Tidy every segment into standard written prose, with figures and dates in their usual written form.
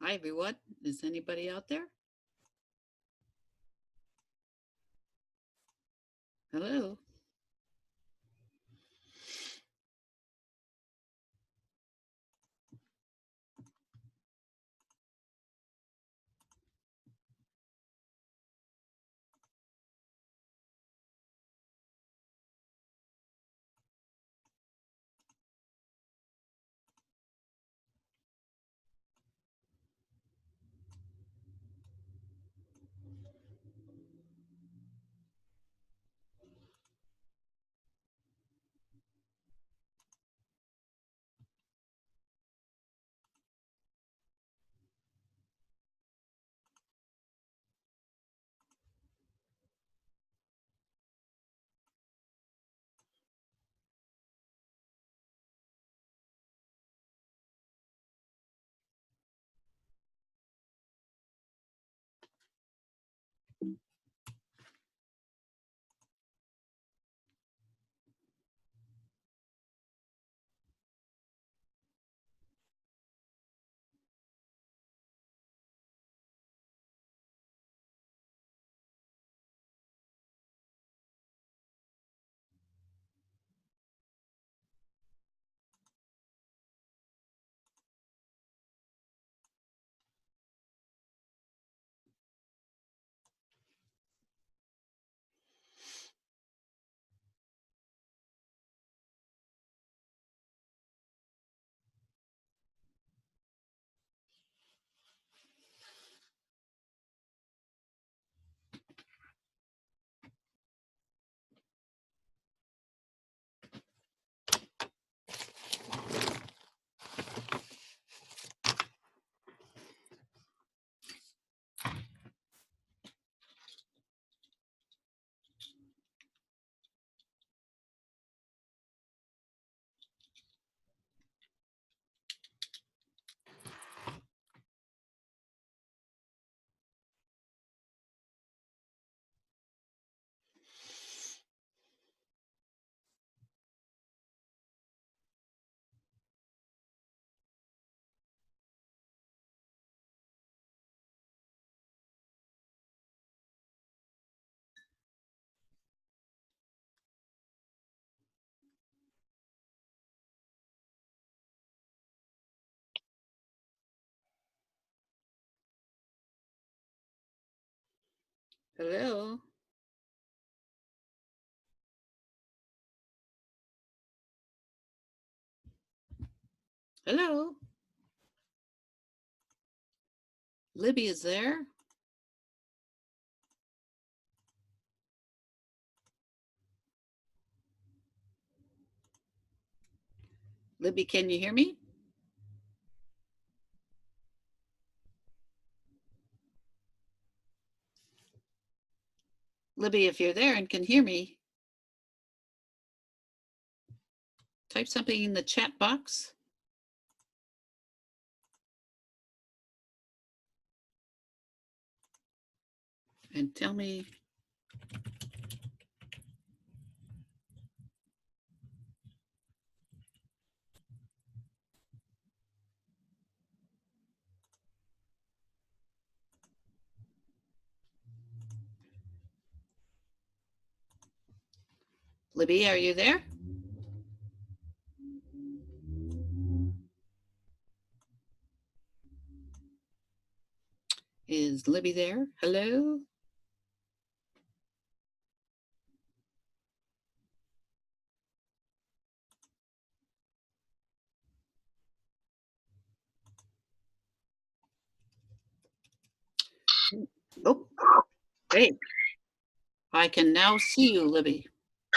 Hi, everyone. Is anybody out there? Hello. Hello. Hello. Libby is there. Libby, can you hear me? Libby, if you're there and can hear me, type something in the chat box. And tell me. Libby, are you there? Is Libby there? Hello? Oh, great. I can now see you, Libby.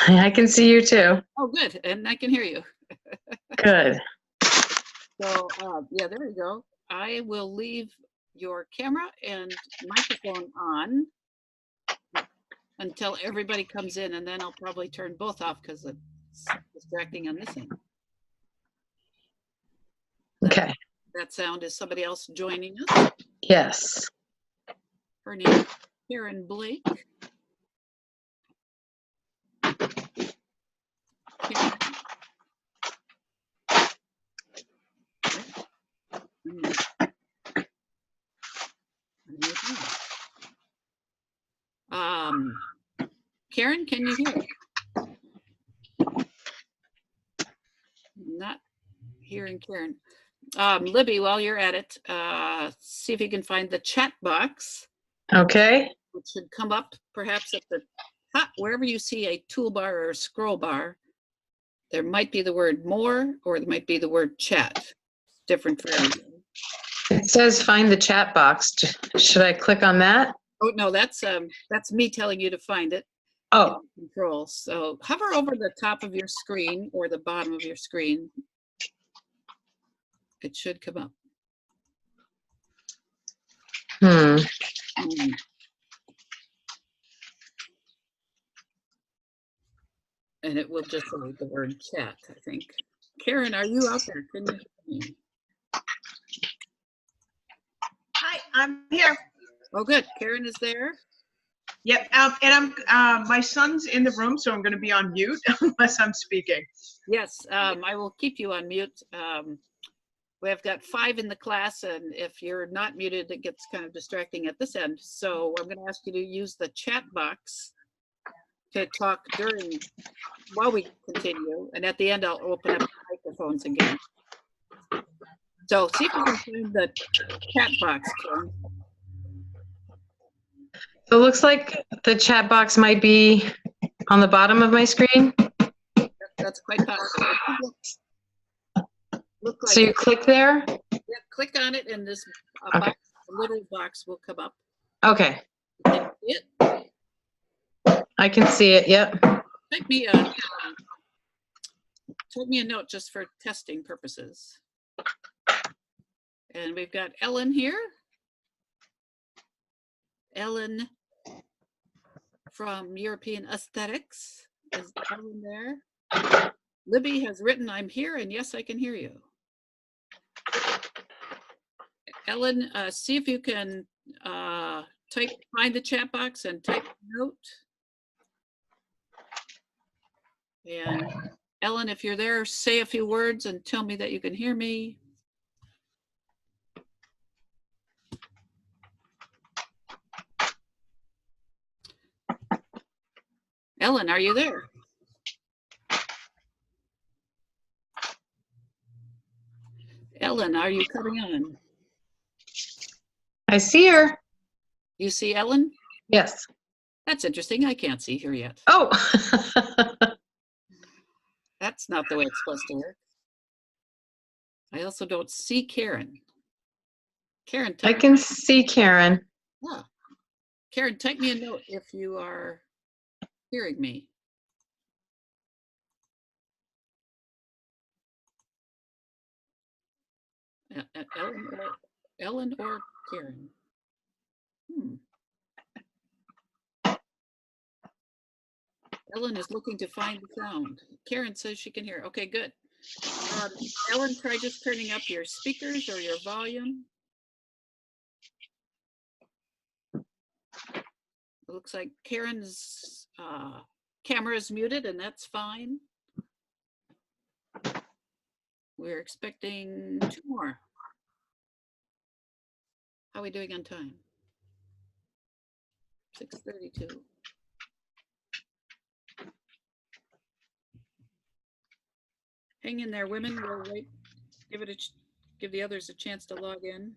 I can see you too. Oh, good. And I can hear you. Good. So, yeah, there we go. I will leave your camera and microphone on until everybody comes in, and then I'll probably turn both off because it's distracting on this end. Okay. That sound is somebody else joining us. Yes. Her name is Karen Blake. Karen. Karen, can you hear? Not hearing Karen. Libby, while you're at it, see if you can find the chat box, Okay. which should come up perhaps at the top, wherever you see a toolbar or a scroll bar. There might be the word more, or there might be the word chat. Different for everyone. It says find the chat box. Should I click on that? Oh, no, that's me telling you to find it. Oh, Control. So hover over the top of your screen or the bottom of your screen. It should come up. hmm. And it will just say the word chat, I think. Karen, are you out there? Can you hear me? Hi, I'm here. Oh, good. Karen is there. Yep, and I'm my son's in the room, so I'm going to be on mute unless I'm speaking. Yes, I will keep you on mute. We have got 5 in the class, and if you're not muted, it gets kind of distracting at this end. So I'm going to ask you to use the chat box to talk while we continue, and at the end, I'll open up the microphones again. So see if you can find the chat box, Karen. It looks like the chat box might be on the bottom of my screen. That's quite possible. Look like So you click there? yeah, click on it, and this Okay. box, a little box will come up. Okay. Can you see it? I can see it. Yep. Type me a note just for testing purposes. And we've got Ellen here. Ellen from European Aesthetics. Is Ellen there? Libby has written, I'm here, and yes, I can hear you. Ellen, see if you can find the chat box and type a note. And Ellen, if you're there, say a few words and tell me that you can hear me. Ellen, are you there? Ellen, are you coming on? I see her. You see Ellen? Yes. That's interesting. I can't see her yet. Oh. That's not the way it's supposed to work. I also don't see Karen. Karen, I can see Karen. yeah. Karen, type me a note if you are hearing me. Ellen or Karen? Ellen is looking to find the sound. Karen says she can hear. Okay, good. Ellen, try just turning up your speakers or your volume. It looks like Karen's camera is muted, and that's fine. We're expecting 2 more. How are we doing on time? 6:32. Hang in there, women. We'll wait. Give the others a chance to log in.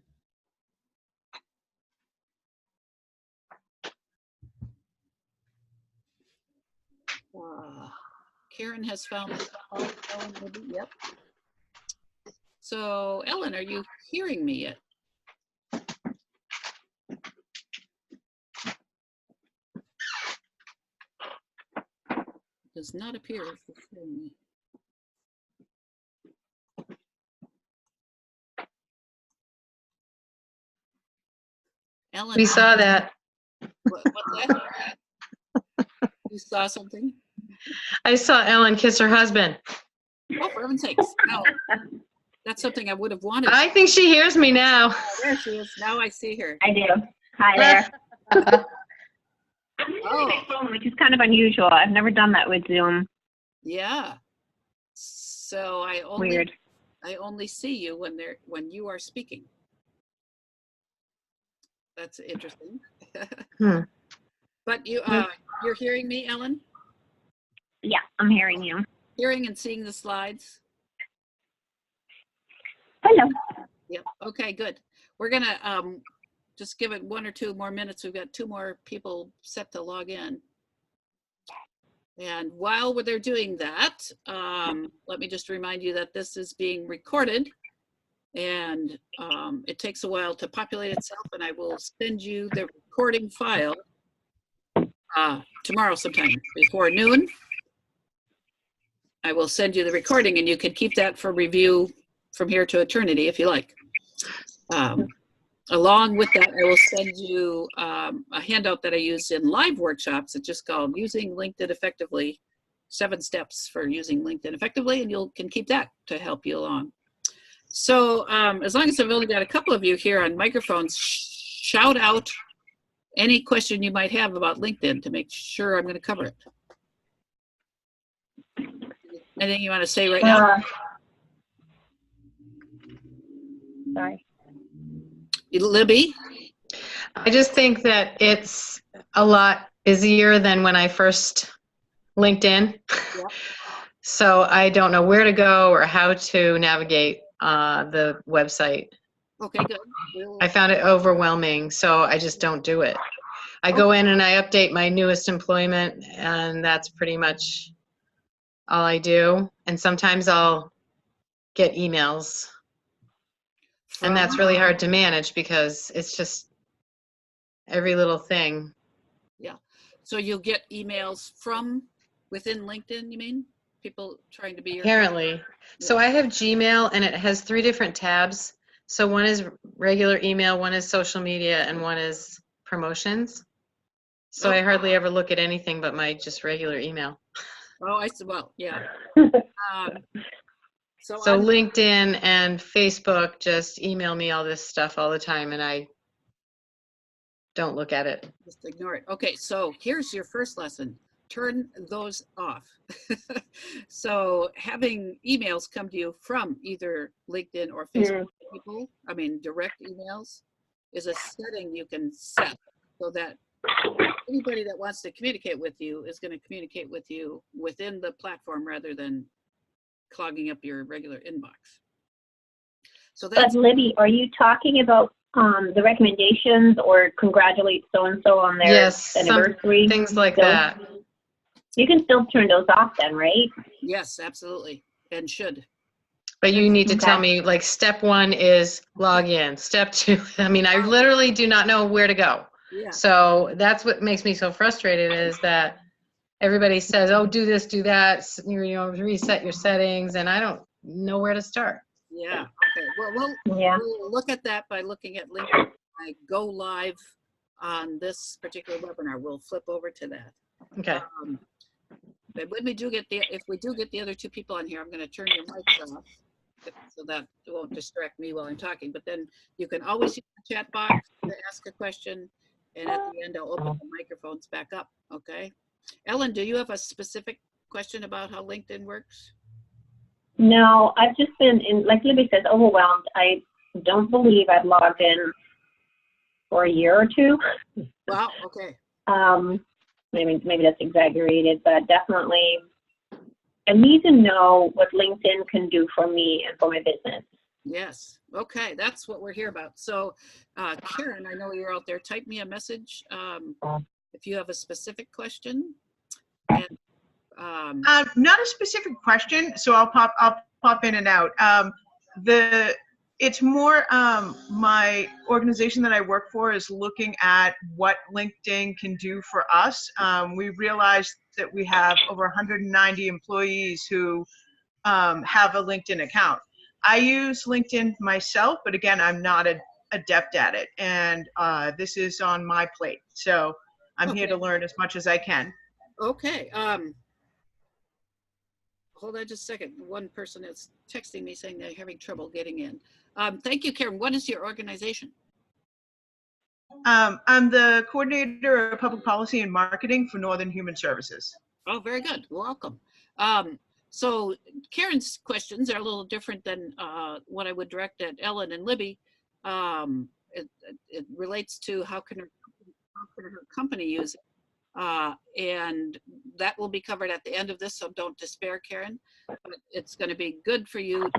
Karen has found Ellen, maybe. Yep. So, Ellen, are you hearing me yet? Does not appear as she's hearing me. Ellen, We saw that. what's that? You saw something? I saw Ellen kiss her husband. Oh, for heaven's sakes. No. That's something I would have wanted. I think she hears me now. Oh, there she is. Now I see her. I do. Hi there. I'm using my phone, which is kind of unusual. I've never done that with Zoom. Yeah. So I only see you when you are speaking. That's interesting. But you're hearing me, Ellen? Yeah, I'm hearing you. Hearing and seeing the slides? Hello. Yep. Okay, good. We're gonna just give it 1 or 2 more minutes. We've got 2 more people set to log in. And while they're doing that, let me just remind you that this is being recorded, and it takes a while to populate itself, and I will send you the recording file tomorrow sometime before noon. I will send you the recording, and you can keep that for review from here to eternity if you like. Along with that, I will send you a handout that I use in live workshops. It's just called Using LinkedIn Effectively, 7 Steps for Using LinkedIn Effectively, and you can keep that to help you along. So as long as I've only got a couple of you here on microphones, shout out any question you might have about LinkedIn to make sure I'm going to cover it. Anything you want to say right now? Sorry. Libby? I just think that it's a lot busier than when I first linked in. Yeah. So I don't know where to go or how to navigate the website. Okay, good. I found it overwhelming, so I just don't do it. I go in and I update my newest employment, and that's pretty much all I do. And sometimes I'll get emails, and that's really hard to manage because it's just every little thing. Yeah. So you'll get emails from within LinkedIn, you mean? People trying to be your Apparently. So I have Gmail, and it has 3 different tabs. So one is regular email, one is social media, and one is promotions. So I hardly ever look at anything but my just regular email. Oh, I see. Well, yeah. So LinkedIn and Facebook just email me all this stuff all the time, and I don't look at it. just ignore it. Okay, so here's your first lesson. Turn those off. So having emails come to you from either LinkedIn or Facebook people, I mean direct emails, is a setting you can set so that anybody that wants to communicate with you is going to communicate with you within the platform rather than clogging up your regular inbox. So that's But Libby, are you talking about the recommendations or congratulate so-and-so on their anniversary? Things like that. You can still turn those off then, right? yes, absolutely, and should. But you need to tell me, like, step 1 is log in. Step 2, I mean, I literally do not know where to go. Yeah. So that's what makes me so frustrated is that everybody says, oh, do this, do that, reset your settings, and I don't know where to start. Yeah. Okay. Well, we'll look at that by looking at LinkedIn. I go live on this particular webinar. We'll flip over to that. Okay. But when we do get if we do get the other 2 people on here, I'm going to turn your mics off so that it won't distract me while I'm talking. But then you can always use the chat box to ask a question, and at the end I'll open the microphones back up. Okay. Ellen, do you have a specific question about how LinkedIn works? No, I've just been like Libby says, overwhelmed. I don't believe I've logged in for a year or 2. Wow. Okay. Maybe that's exaggerated, but definitely I need to know what LinkedIn can do for me and for my business. Yes. Okay. That's what we're here about. So, Karen, I know you're out there. Type me a message if you have a specific question. And, not a specific question, so I'll pop in and out. It's more my organization that I work for is looking at what LinkedIn can do for us. We realized that we have over 190 employees who have a LinkedIn account. I use LinkedIn myself, but again, I'm not adept at it, and this is on my plate. So I'm here to learn as much as I can. Okay. Hold on just a second. One person is texting me saying they're having trouble getting in. Thank you, Karen. What is your organization? I'm the coordinator of public policy and marketing for Northern Human Services. Oh, very good. Welcome. So Karen's questions are a little different than what I would direct at Ellen and Libby. It relates to how can her company use it. And that will be covered at the end of this, so don't despair, Karen. But it's going to be good for you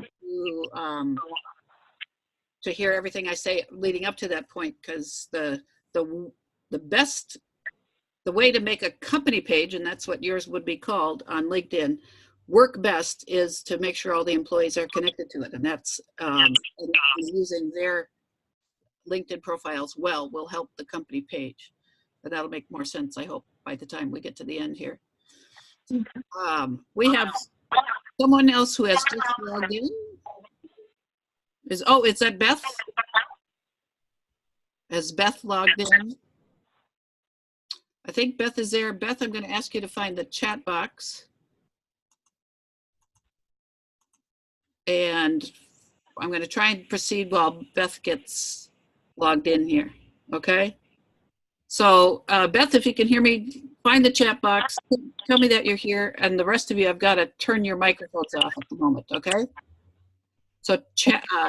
to hear everything I say leading up to that point, because the way to make a company page, and that's what yours would be called on LinkedIn, work best is to make sure all the employees are connected to it, and that's and using their LinkedIn profiles well will help the company page. But that'll make more sense, I hope, by the time we get to the end here. We have someone else who has just logged in. Is that Beth? Has Beth logged in? I think Beth is there. Beth, I'm going to ask you to find the chat box. And I'm going to try and proceed while Beth gets logged in here. Okay? So Beth, if you can hear me, find the chat box. Tell me that you're here. And the rest of you, I've got to turn your microphones off at the moment. Okay? So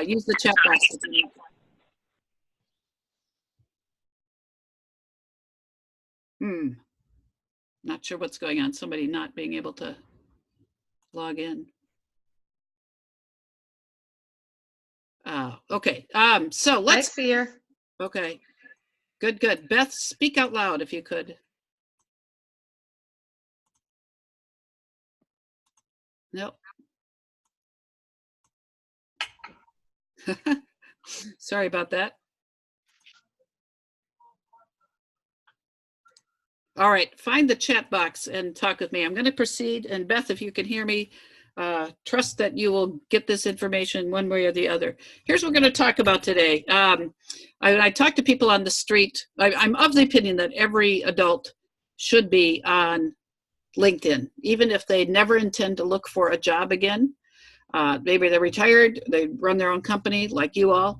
use the chat box. Not sure what's going on. Somebody not being able to log in. Okay. So let's I see her. Okay. Good. Beth, speak out loud if you could. Nope. Sorry about that. All right, find the chat box and talk with me. I'm going to proceed, and Beth, if you can hear me, trust that you will get this information one way or the other. Here's what we're going to talk about today. I talk to people on the street. I'm of the opinion that every adult should be on LinkedIn, even if they never intend to look for a job again. Maybe they're retired, they run their own company like you all,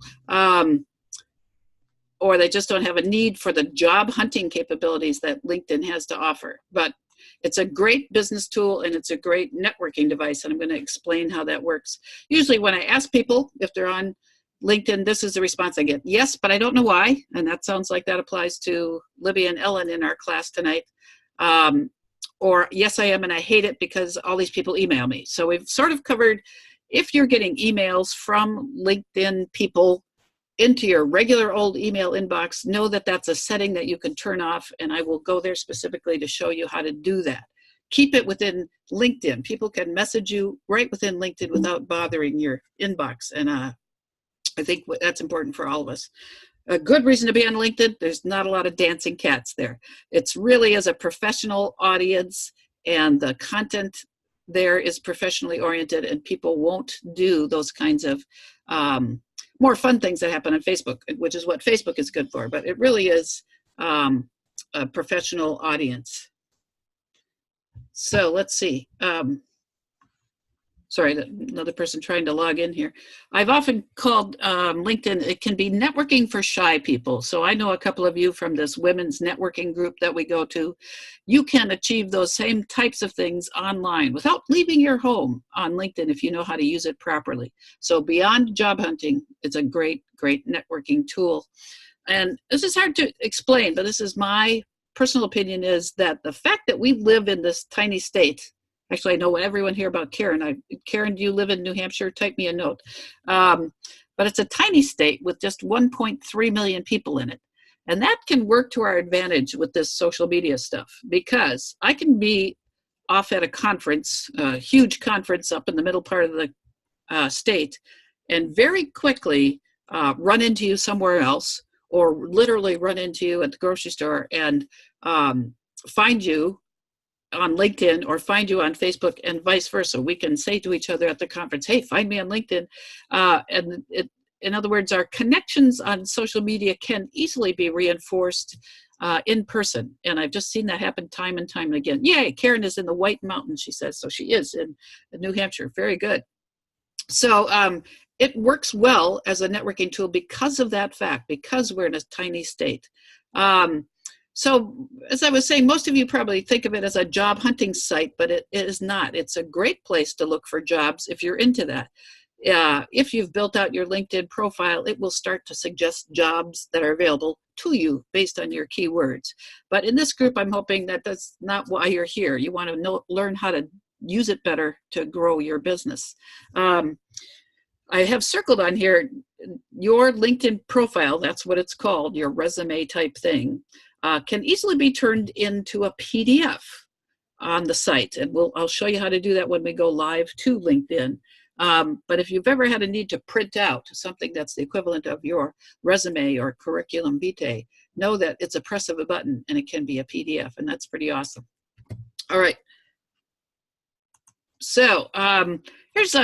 or they just don't have a need for the job hunting capabilities that LinkedIn has to offer. But it's a great business tool and it's a great networking device, and I'm going to explain how that works. Usually when I ask people if they're on LinkedIn, this is the response I get: yes, but I don't know why. And that sounds like that applies to Libby and Ellen in our class tonight. Or yes, I am, and I hate it because all these people email me. So we've sort of covered, if you're getting emails from LinkedIn people into your regular old email inbox, know that that's a setting that you can turn off, and I will go there specifically to show you how to do that. Keep it within LinkedIn. People can message you right within LinkedIn without bothering your inbox, and I think that's important for all of us. A good reason to be on LinkedIn: there's not a lot of dancing cats there. It's really as a professional audience, and the content there is professionally oriented, and people won't do those kinds of more fun things that happen on Facebook, which is what Facebook is good for. But it really is a professional audience. So let's see. Sorry, another person trying to log in here. I've often called LinkedIn, it can be networking for shy people. So I know a couple of you from this women's networking group that we go to. You can achieve those same types of things online without leaving your home on LinkedIn if you know how to use it properly. So beyond job hunting, it's a great, great networking tool. And this is hard to explain, but this is my personal opinion, is that the fact that we live in this tiny state. Actually, I know everyone here about Karen. Karen, do you live in New Hampshire? Type me a note. But it's a tiny state with just 1.3 million people in it. And that can work to our advantage with this social media stuff, because I can be off at a conference, a huge conference up in the middle part of the state, and very quickly run into you somewhere else, or literally run into you at the grocery store and find you on LinkedIn or find you on Facebook, and vice versa. We can say to each other at the conference, hey, find me on LinkedIn. In other words, our connections on social media can easily be reinforced in person. And I've just seen that happen time and time again. Yay, Karen is in the White Mountains, she says. So she is in New Hampshire. Very good. So it works well as a networking tool because of that fact, because we're in a tiny state. So as I was saying, most of you probably think of it as a job hunting site, but it is not. It's a great place to look for jobs if you're into that. If you've built out your LinkedIn profile, it will start to suggest jobs that are available to you based on your keywords. But in this group, I'm hoping that that's not why you're here. You want to learn how to use it better to grow your business. I have circled on here your LinkedIn profile, that's what it's called, your resume type thing, can easily be turned into a PDF on the site. And I'll show you how to do that when we go live to LinkedIn. But if you've ever had a need to print out something that's the equivalent of your resume or curriculum vitae, know that it's a press of a button and it can be a PDF, and that's pretty awesome. All right. So here's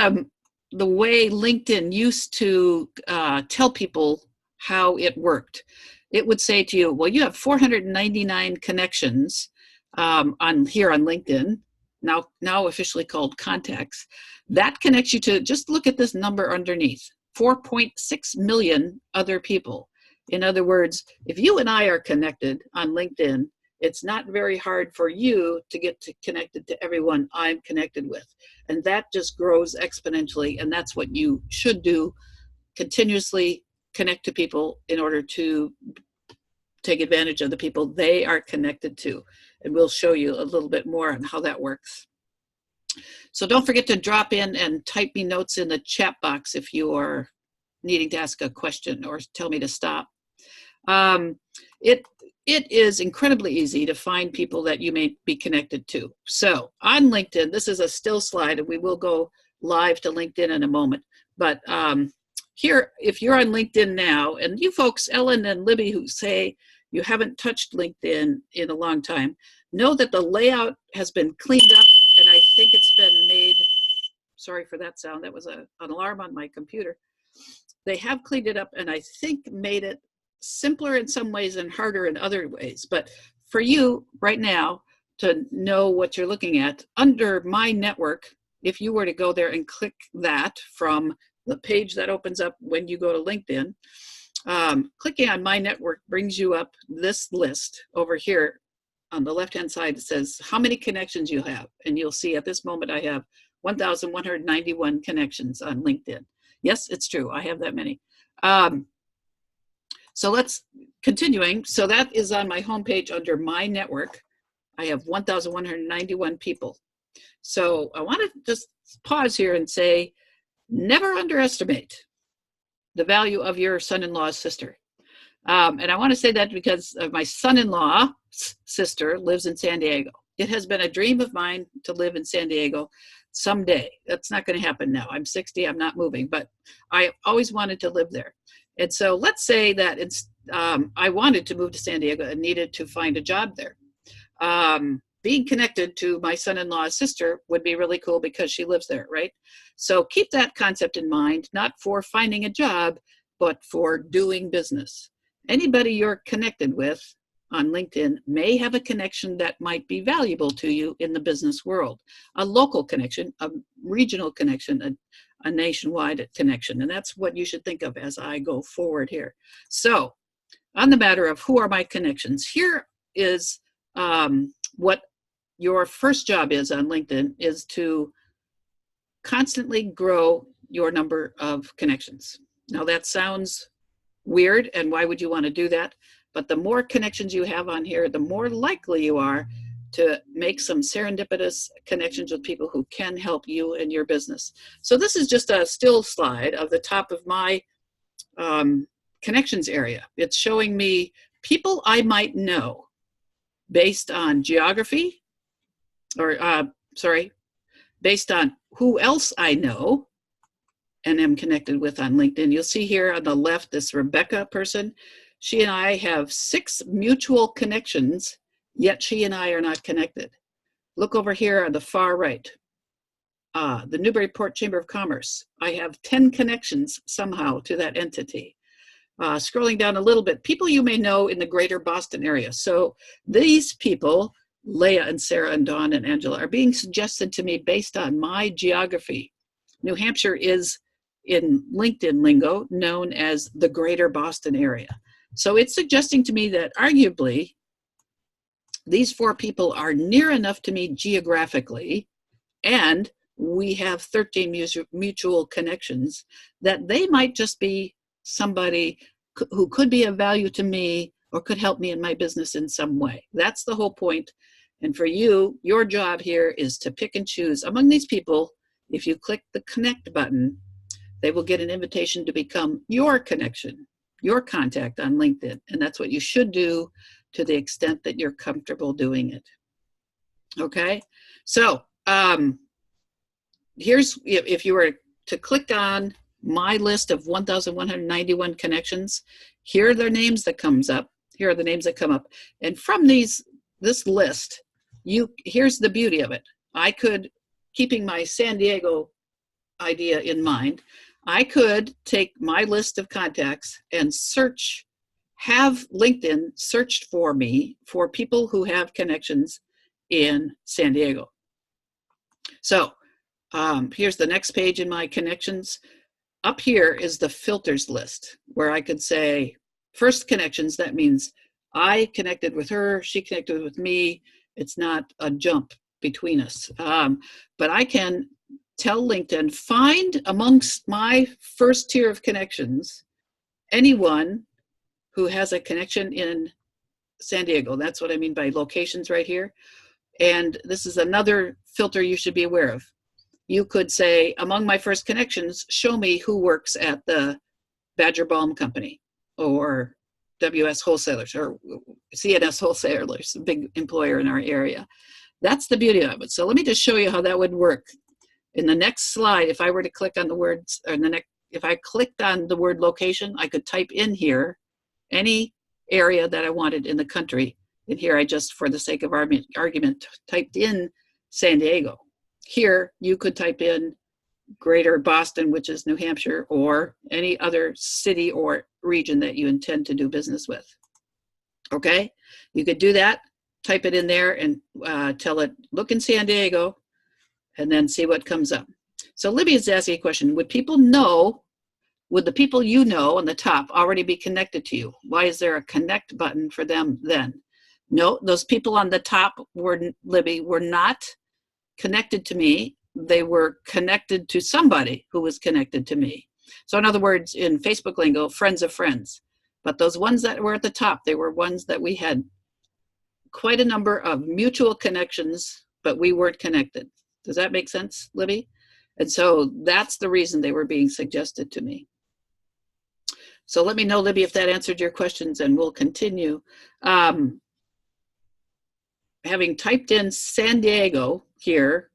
the way LinkedIn used to tell people how it worked. It would say to you, well, you have 499 connections here on LinkedIn, now officially called contacts. That connects you to, just look at this number underneath, 4.6 million other people. In other words, if you and I are connected on LinkedIn, it's not very hard for you to get connected to everyone I'm connected with. And that just grows exponentially. And that's what you should do, continuously connect to people in order to take advantage of the people they are connected to. And we'll show you a little bit more on how that works. So don't forget to drop in and type me notes in the chat box if you are needing to ask a question or tell me to stop. It is incredibly easy to find people that you may be connected to. So on LinkedIn, this is a still slide, and we will go live to LinkedIn in a moment. But here, if you're on LinkedIn now, and you folks, Ellen and Libby, who say you haven't touched LinkedIn in a long time, know that the layout has been cleaned up, and I think it's been made, sorry for that sound, that was an alarm on my computer. They have cleaned it up, and I think made it simpler in some ways and harder in other ways. But for you right now to know what you're looking at, under My Network, if you were to go there and click that from the page that opens up when you go to LinkedIn, clicking on My Network brings you up this list over here. On the left-hand side, it says how many connections you have. And you'll see at this moment I have 1,191 connections on LinkedIn. Yes, it's true. I have that many. So let's continuing. So that is on my homepage under My Network. I have 1,191 people. So I want to just pause here and say, never underestimate the value of your son-in-law's sister. And I want to say that because my son-in-law's sister lives in San Diego. It has been a dream of mine to live in San Diego someday. That's not going to happen now. I'm 60, I'm not moving, but I always wanted to live there. And so let's say that I wanted to move to San Diego and needed to find a job there. Being connected to my son-in-law's sister would be really cool because she lives there, right? So keep that concept in mind, not for finding a job, but for doing business. Anybody you're connected with on LinkedIn may have a connection that might be valuable to you in the business world. A local connection, a regional connection, a nationwide connection. And that's what you should think of as I go forward here. So on the matter of who are my connections, here is what your first job is on LinkedIn, is to constantly grow your number of connections. Now that sounds weird, and why would you want to do that? But the more connections you have on here, the more likely you are to make some serendipitous connections with people who can help you in your business. So this is just a still slide of the top of my connections area. It's showing me people I might know based on geography, or based on who else I know and am connected with on LinkedIn. You'll see here on the left, this Rebecca person. She and I have 6 mutual connections, yet she and I are not connected. Look over here on the far right, the Newburyport Chamber of Commerce. I have 10 connections somehow to that entity. Scrolling down a little bit, people you may know in the greater Boston area. So these people, Leah and Sarah and Dawn and Angela, are being suggested to me based on my geography. New Hampshire is, in LinkedIn lingo, known as the greater Boston area. So it's suggesting to me that arguably these 4 people are near enough to me geographically, and we have 13 mutual connections, that they might just be somebody who could be of value to me or could help me in my business in some way. That's the whole point. And for you, your job here is to pick and choose among these people. If you click the connect button, they will get an invitation to become your connection, your contact on LinkedIn. And that's what you should do to the extent that you're comfortable doing it. Okay, so here's, if you were to click on my list of 1,191 connections, here are the names that comes up. Here are the names that come up. And from this list, here's the beauty of it. I could, keeping my San Diego idea in mind, I could take my list of contacts and have LinkedIn searched for me for people who have connections in San Diego. So here's the next page in my connections. Up here is the filters list where I could say first connections. That means I connected with her, she connected with me. It's not a jump between us. But I can tell LinkedIn, find amongst my first tier of connections anyone who has a connection in San Diego. That's what I mean by locations right here. And this is another filter you should be aware of. You could say, among my first connections, show me who works at the Badger Balm Company or WS Wholesalers or CNS Wholesalers, a big employer in our area. That's the beauty of it. So let me just show you how that would work. In the next slide, if I were to click on the words, or if I clicked on the word location, I could type in here any area that I wanted in the country. And here I just, for the sake of argument, typed in San Diego. Here you could type in Greater Boston, which is New Hampshire, or any other city or region that you intend to do business with. Okay, you could do that, type it in there and tell it, look in San Diego, and then see what comes up. So Libby is asking a question, would the people you know on the top already be connected to you? Why is there a connect button for them then? No, those people on the top Libby, were not connected to me. They were connected to somebody who was connected to me. So in other words, in Facebook lingo, friends of friends. But those ones that were at the top, they were ones that we had quite a number of mutual connections, but we weren't connected. Does that make sense, Libby? And so that's the reason they were being suggested to me. So let me know, Libby, if that answered your questions, and we'll continue. Having typed in San Diego here,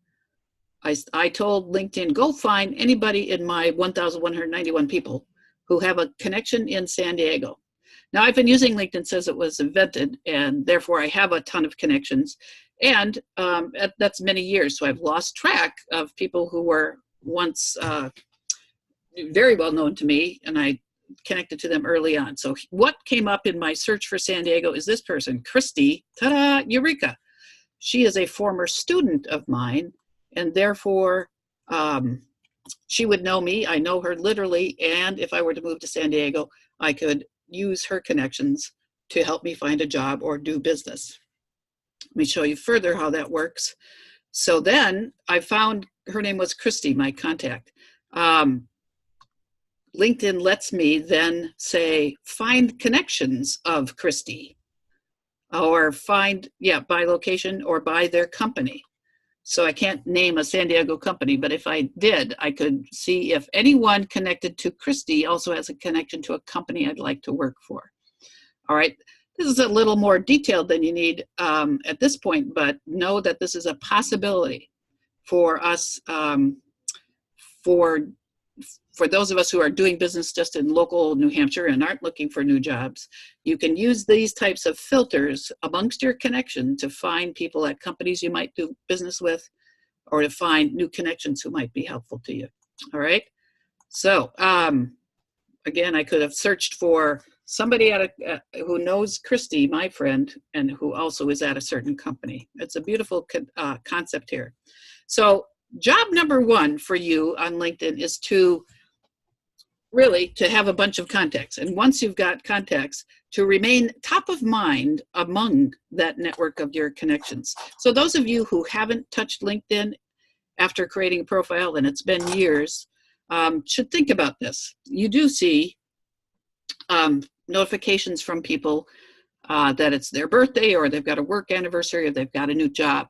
I told LinkedIn, go find anybody in my 1,191 people who have a connection in San Diego. Now, I've been using LinkedIn since it was invented, and therefore I have a ton of connections. And that's many years, so I've lost track of people who were once very well known to me, and I connected to them early on. So what came up in my search for San Diego is this person, Christy, ta-da, Eureka. She is a former student of mine, and therefore she would know me. I know her literally, and if I were to move to San Diego, I could use her connections to help me find a job or do business. Let me show you further how that works. So then I found, her name was Christy, my contact. LinkedIn lets me then say, find connections of Christy, or find, by location or by their company. So I can't name a San Diego company, but if I did, I could see if anyone connected to Christy also has a connection to a company I'd like to work for. All right, this is a little more detailed than you need at this point, but know that this is a possibility for us, for those of us who are doing business just in local New Hampshire and aren't looking for new jobs. You can use these types of filters amongst your connection to find people at companies you might do business with, or to find new connections who might be helpful to you. All right. So again, I could have searched for somebody who knows Christy, my friend, and who also is at a certain company. It's a beautiful concept here. So job number one for you on LinkedIn is to have a bunch of contacts. And once you've got contacts, to remain top of mind among that network of your connections. So those of you who haven't touched LinkedIn after creating a profile, and it's been years, should think about this. You do see notifications from people that it's their birthday, or they've got a work anniversary, or they've got a new job.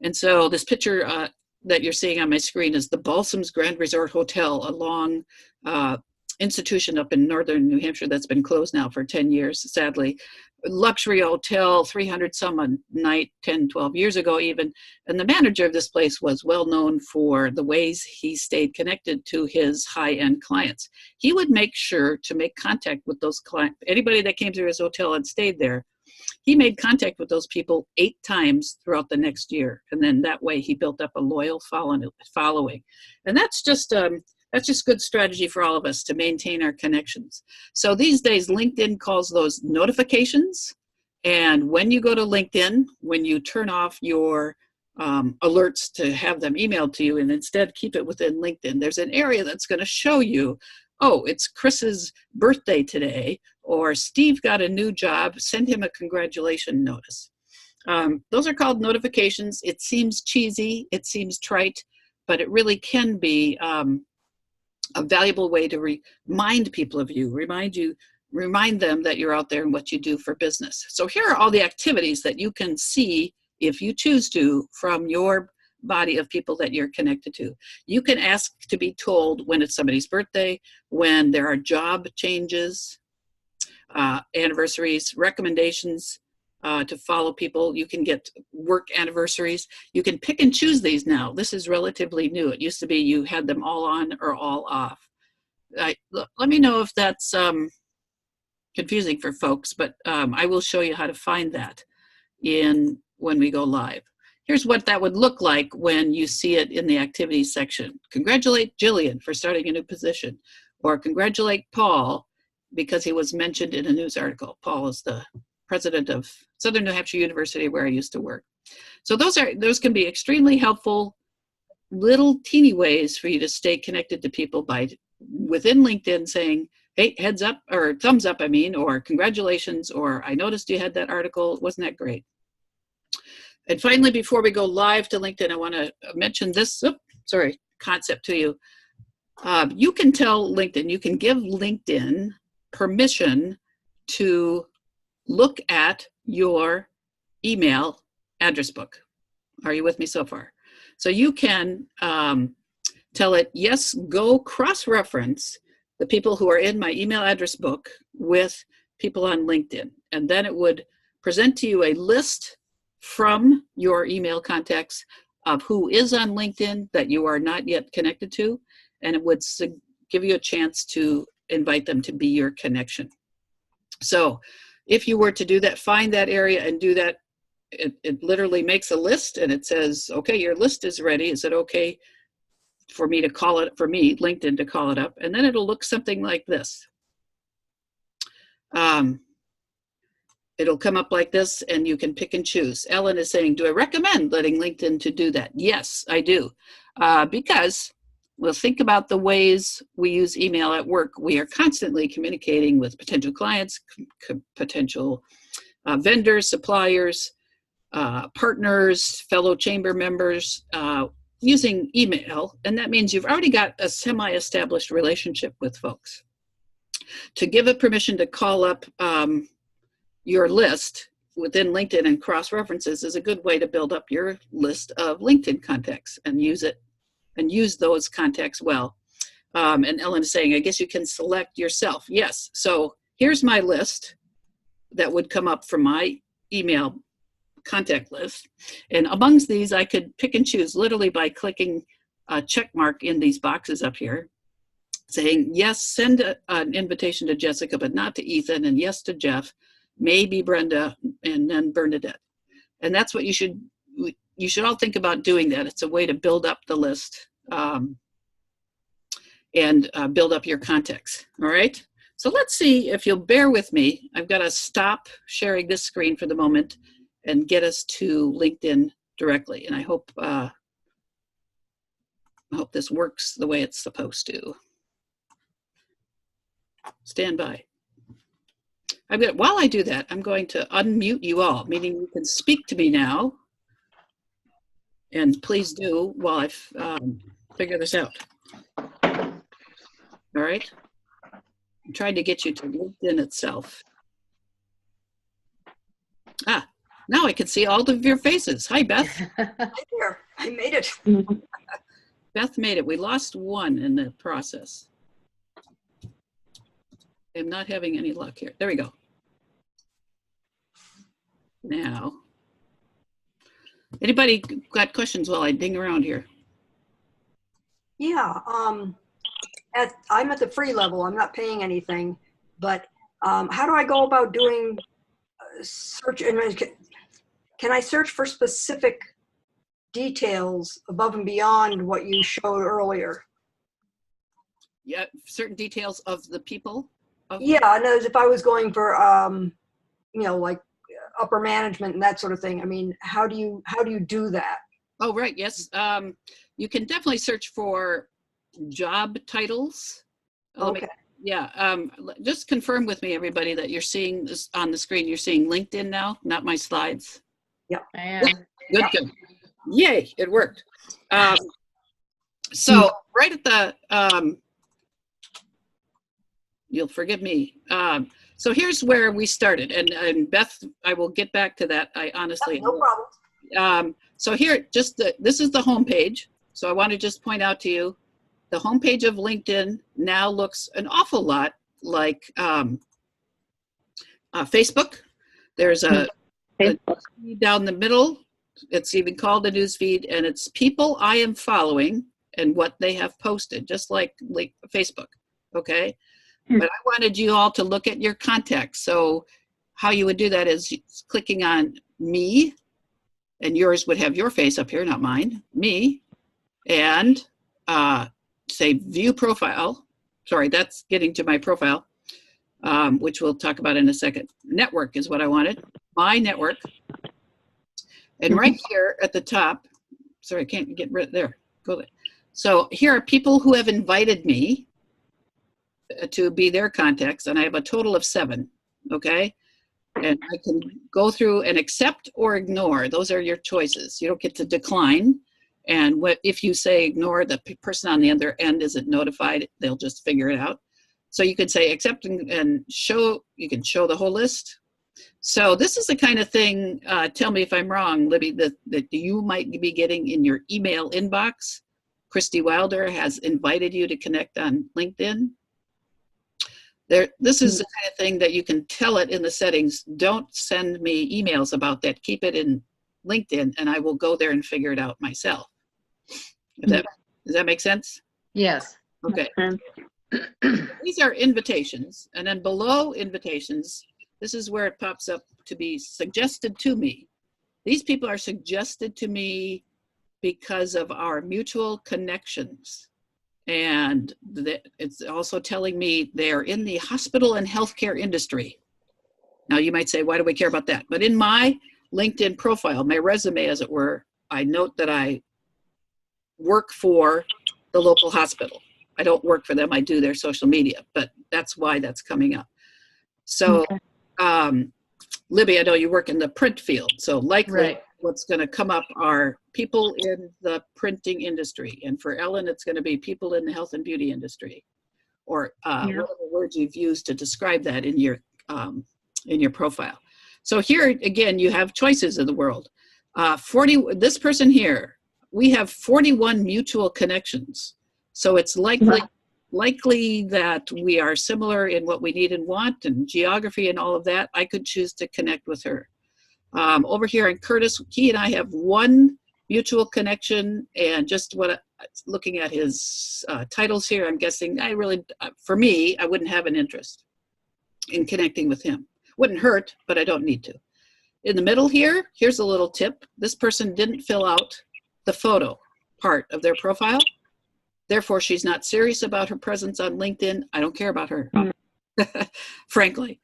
And so this picture that you're seeing on my screen is the Balsams Grand Resort Hotel, a long institution up in northern New Hampshire that's been closed now for 10 years, sadly. Luxury hotel, 300 some a night, 10, 12 years ago even. And the manager of this place was well known for the ways he stayed connected to his high-end clients. He would make sure to make contact with those clients. Anybody that came through his hotel and stayed there, he made contact with those people 8 times throughout the next year. And then that way he built up a loyal following. And that's just good strategy for all of us to maintain our connections. So these days, LinkedIn calls those notifications. And when you go to LinkedIn, when you turn off your alerts to have them emailed to you and instead keep it within LinkedIn, there's an area that's going to show you, oh, it's Chris's birthday today, or Steve got a new job, send him a congratulation notice. Those are called notifications. It seems cheesy, it seems trite, but it really can be a valuable way to remind people of you, remind them that you're out there and what you do for business. So here are all the activities that you can see, if you choose to, from your body of people that you're connected to. You can ask to be told when it's somebody's birthday, when there are job changes, anniversaries, recommendations to follow people. You can get work anniversaries. You can pick and choose these now. This is relatively new. It used to be you had them all on or all off. Let me know if that's confusing for folks, but I will show you how to find that when we go live. Here's what that would look like when you see it in the activities section. Congratulate Jillian for starting a new position, or congratulate Paul because he was mentioned in a news article. Paul is the president of Southern New Hampshire University, where I used to work. So those can be extremely helpful little teeny ways for you to stay connected to people by within LinkedIn saying, hey, heads up, or thumbs up, I mean, or congratulations, or I noticed you had that article, wasn't that great? And finally, before we go live to LinkedIn, I want to mention this, concept to you. You can tell LinkedIn, you can give LinkedIn permission to look at your email address book. Are you with me so far? So you can tell it, yes, go cross-reference the people who are in my email address book with people on LinkedIn. And then it would present to you a list from your email contacts of who is on LinkedIn that you are not yet connected to. And it would give you a chance to invite them to be your connection. So if you were to do that, find that area and do that, it literally makes a list and it says, okay, your list is ready. Is it okay for me to call it, for me, LinkedIn, to call it up? And then it'll look something like this. It'll come up like this and you can pick and choose. Ellen is saying, do I recommend letting LinkedIn to do that? Yes, I do. Because we'll think about the ways we use email at work. We are constantly communicating with potential clients, potential vendors, suppliers, partners, fellow chamber members, using email. And that means you've already got a semi-established relationship with folks. To give it permission to call up your list within LinkedIn and cross-references is a good way to build up your list of LinkedIn contacts and use it and use those contacts well. And Ellen is saying, I guess you can select yourself. Yes, so here's my list that would come up from my email contact list. And amongst these, I could pick and choose literally by clicking a check mark in these boxes up here, saying, yes, send an invitation to Jessica, but not to Ethan, and yes to Jeff, maybe Brenda, and then Bernadette. And that's what you should all think about doing that. It's a way to build up the list and build up your contacts, all right? So let's see if you'll bear with me. I've got to stop sharing this screen for the moment and get us to LinkedIn directly. And I hope this works the way it's supposed to. Stand by. While I do that, I'm going to unmute you all, meaning you can speak to me now. And please do while I figure this out. All right. I'm trying to get you to LinkedIn itself. Ah, now I can see all of your faces. Hi, Beth. Right there. I made it. Beth made it. We lost one in the process. I'm not having any luck here. There we go. Now, anybody got questions while I ding around here? Yeah. I'm at the free level. I'm not paying anything, but how do I go about doing search? Can I search for specific details above and beyond what you showed earlier? Yeah, certain details of the people? Yeah, and as if I was going for, like upper management and that sort of thing. I mean, how do you do that? Oh, right, yes. You can definitely search for job titles. Okay. Just confirm with me, everybody, that you're seeing this on the screen. You're seeing LinkedIn now, not my slides. I am. Good. Yay, it worked. So right at the, you'll forgive me. So here's where we started. And Beth, I will get back to that. I honestly. No problem. So here, this is the home page. So I want to just point out to you, the homepage of LinkedIn now looks an awful lot like Facebook. There's a down the middle. It's even called a news feed, and it's people I am following and what they have posted, just like Facebook. Okay. But I wanted you all to look at your contacts. So how you would do that is clicking on me, and yours would have your face up here, not mine, me, and say view profile. Sorry, that's getting to my profile, which we'll talk about in a second. Network is what I wanted, my network. And right here at the top, sorry, I can't get rid there. Go there. So here are people who have invited me to be their contacts, and I have a total of 7, okay? And I can go through and accept or ignore. Those are your choices. You don't get to decline. And if you say ignore, the person on the other end isn't notified. They'll just figure it out. So you could say accept and show. You can show the whole list. So this is the kind of thing, tell me if I'm wrong, Libby, that you might be getting in your email inbox. Christy Wilder has invited you to connect on LinkedIn. This is the kind of thing that you can tell it in the settings. Don't send me emails about that. Keep it in LinkedIn, and I will go there and figure it out myself. Does that make sense? Yes. Okay. These are invitations, and then below invitations, this is where it pops up to be suggested to me. These people are suggested to me because of our mutual connections. And it's also telling me they're in the hospital and healthcare industry. Now you might say, why do we care about that? But in my LinkedIn profile, my resume as it were, I note that I work for the local hospital. I don't work for them, I do their social media, but that's why that's coming up. So, Libby, I know you work in the print field, so likely what's going to come up are people in the printing industry. And for Ellen, it's going to be people in the health and beauty industry, or whatever words you've used to describe that in your profile. So here, again, you have choices of the world. This person here, we have 41 mutual connections. So it's likely that we are similar in what we need and want and geography and all of that. I could choose to connect with her. Over here in Curtis, he and I have one mutual connection, and just looking at his titles here, I'm guessing for me, I wouldn't have an interest in connecting with him. Wouldn't hurt, but I don't need to. In the middle here, here's a little tip. This person didn't fill out the photo part of their profile. Therefore, she's not serious about her presence on LinkedIn. I don't care about her, frankly.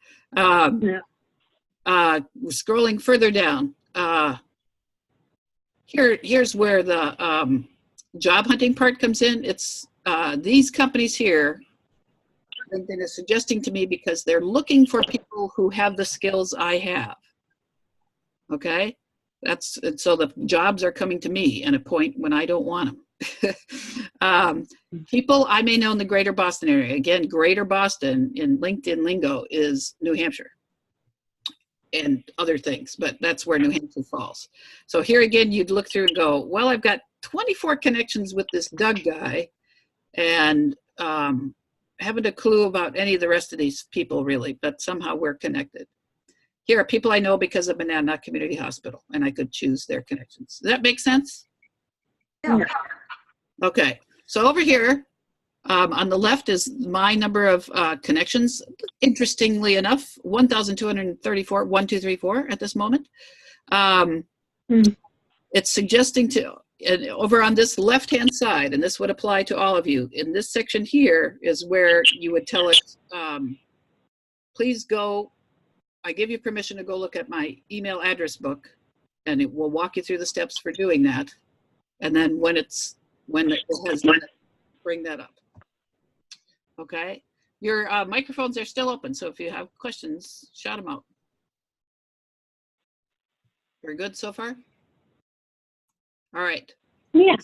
Scrolling further down, here's where the job hunting part comes in. It's these companies here, LinkedIn is suggesting to me because they're looking for people who have the skills I have. Okay, so the jobs are coming to me at a point when I don't want them. People I may know in the greater Boston area. Again, greater Boston in LinkedIn lingo is New Hampshire. and other things, but that's where New Hampshire falls. So here again, you'd look through and go, well, I've got 24 connections with this Doug guy, and haven't a clue about any of the rest of these people really, but somehow we're connected. Here are people I know because of Monadnock Community Hospital, and I could choose their connections. Does that make sense? Yeah. Okay, so over here on the left is my number of connections. Interestingly enough, 1,234, 1, 2, 3, 4 at this moment. It's suggesting to, and over on this left-hand side, and this would apply to all of you, in this section here is where you would tell it, please go, I give you permission to go look at my email address book, and it will walk you through the steps for doing that. And then when it has done it, bring that up. Okay, your microphones are still open, so if you have questions, shout them out. We're good so far? All right. Yeah.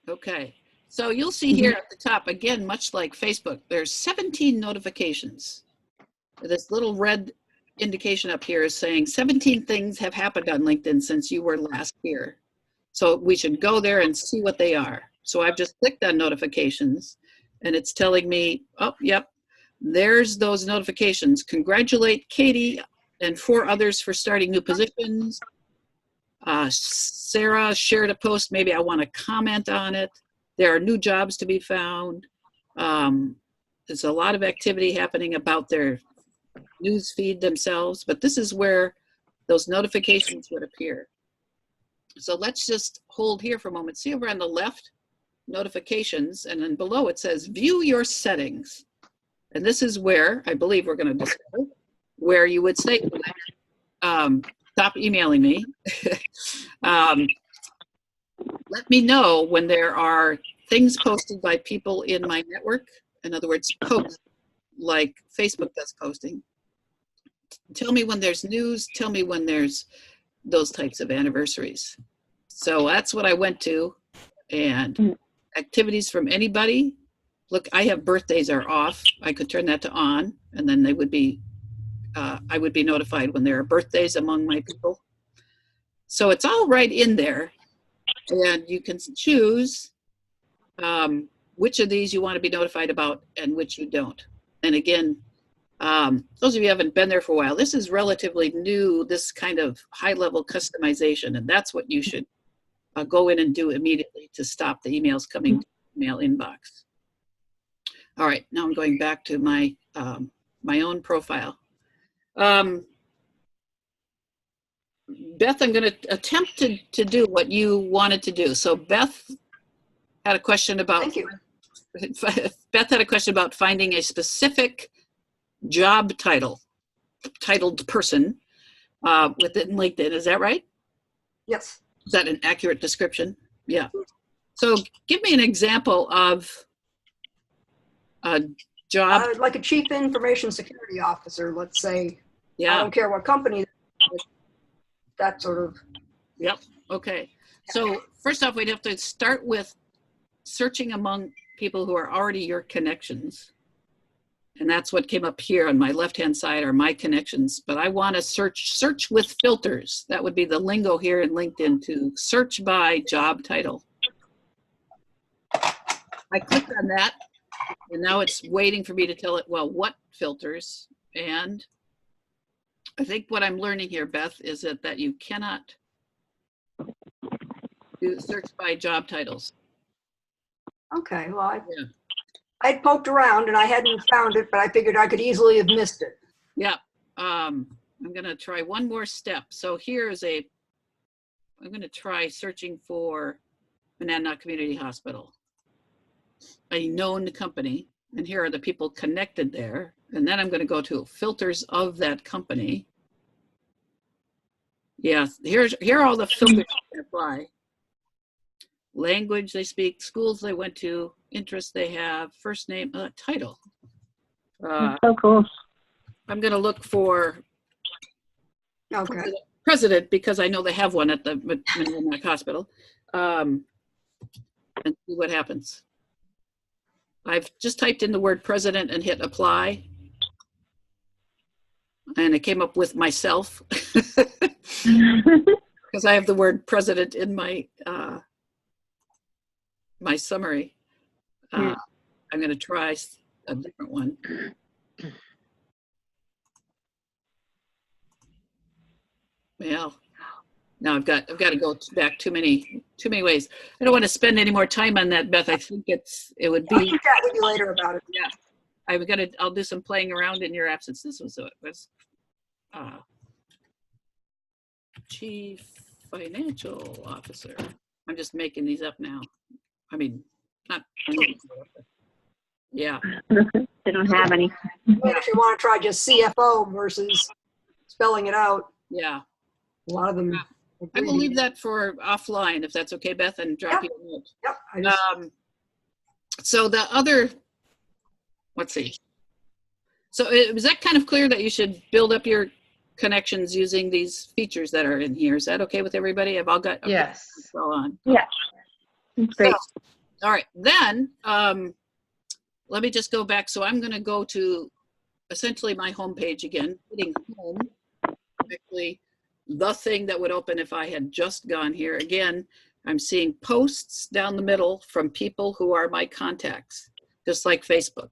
Okay, so you'll see here at the top, again, much like Facebook, there's 17 notifications. This little red indication up here is saying 17 things have happened on LinkedIn since you were last here. So we should go there and see what they are. So I've just clicked on notifications, and it's telling me, oh, yep, there's those notifications. Congratulate Katie and 4 others for starting new positions. Sarah shared a post, maybe I want to comment on it. There are new jobs to be found. There's a lot of activity happening about their news feed themselves, but this is where those notifications would appear. So let's just hold here for a moment. See over on the left, notifications, and then below it says view your settings. And this is where I believe we're going to discover where you would say, stop emailing me. Let me know when there are things posted by people in my network. In other words, posts like Facebook does posting. Tell me when there's news. Tell me when there's those types of anniversaries. So that's what I went to. And activities from anybody. Look, I have birthdays are off. I could turn that to on, and then they would be, I would be notified when there are birthdays among my people. So it's all right in there, and you can choose which of these you want to be notified about and which you don't. And again, those of you who haven't been there for a while, this is relatively new, this kind of high-level customization, and that's what you should go in and do immediately to stop the emails coming to the email inbox. All right, now I'm going back to my my own profile. Beth, I'm going to attempt to do what you wanted to do. So Beth had a question about. Thank you. Beth had a question about finding a specific job titled person within LinkedIn. Is that right? Yes. Is that an accurate description? Yeah. So give me an example of a job. Like a chief information security officer, let's say. I Yeah. don't care what company, that sort of. Yep. Okay. So first off, we'd have to start with searching among people who are already your connections. And that's what came up here on my left-hand side are my connections. But I want to search with filters. That would be the lingo here in LinkedIn, to search by job title. I clicked on that, and now it's waiting for me to tell it, well, what filters? And I think what I'm learning here, Beth, is that you cannot do search by job titles. Okay, well, Yeah. I'd poked around and I hadn't found it, but I figured I could easily have missed it. Yeah. I'm going to try one more step. So here is I'm going to try searching for Monadnock Community Hospital, a known company. And here are the people connected there. And then I'm going to go to filters of that company. Yes, here are all the filters that can apply. Language they speak, schools they went to, interests they have, first name, title. So cool. I'm going to look for Okay. president because I know they have one at the Monadnock Hospital, and see what happens. I've just typed in the word president and hit apply. and I came up with myself because I have the word president in my my summary. I'm going to try a different one. Well, now I've got to go back too many ways. I don't want to spend any more time on that, Beth. I think it would I'll be. chat with you later about it. Yeah, I'll do some playing around in your absence. This was Chief Financial Officer. I'm just making these up now. I mean, not. Yeah. They don't have any. If you want to try just CFO versus spelling it out, Yeah. a lot of them. I will leave that for offline if that's okay, Beth, and drop you a note. Yep. I just, So the other, let's see. So was that kind of clear that you should build up your connections using these features that are in here? Is that okay with everybody? I've got Yes. all on. Yeah. That's great. So, all right, then let me just go back. So I'm going to go to essentially my homepage again, hitting home. Actually, the thing that would open if I had just gone here. Again, I'm seeing posts down the middle from people who are my contacts, just like Facebook.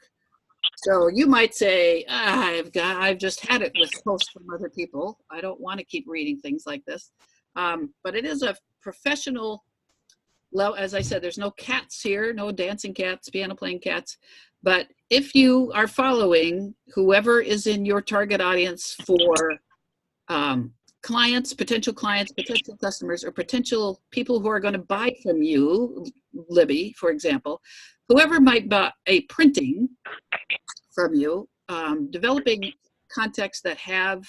So you might say, I've just had it with posts from other people. I don't want to keep reading things like this. But it is a professional, as I said, there's no cats here, no dancing cats, piano playing cats. But if you are following whoever is in your target audience for clients, potential customers, or potential people who are going to buy from you, Libby, for example, whoever might buy a printing from you, developing contacts that have,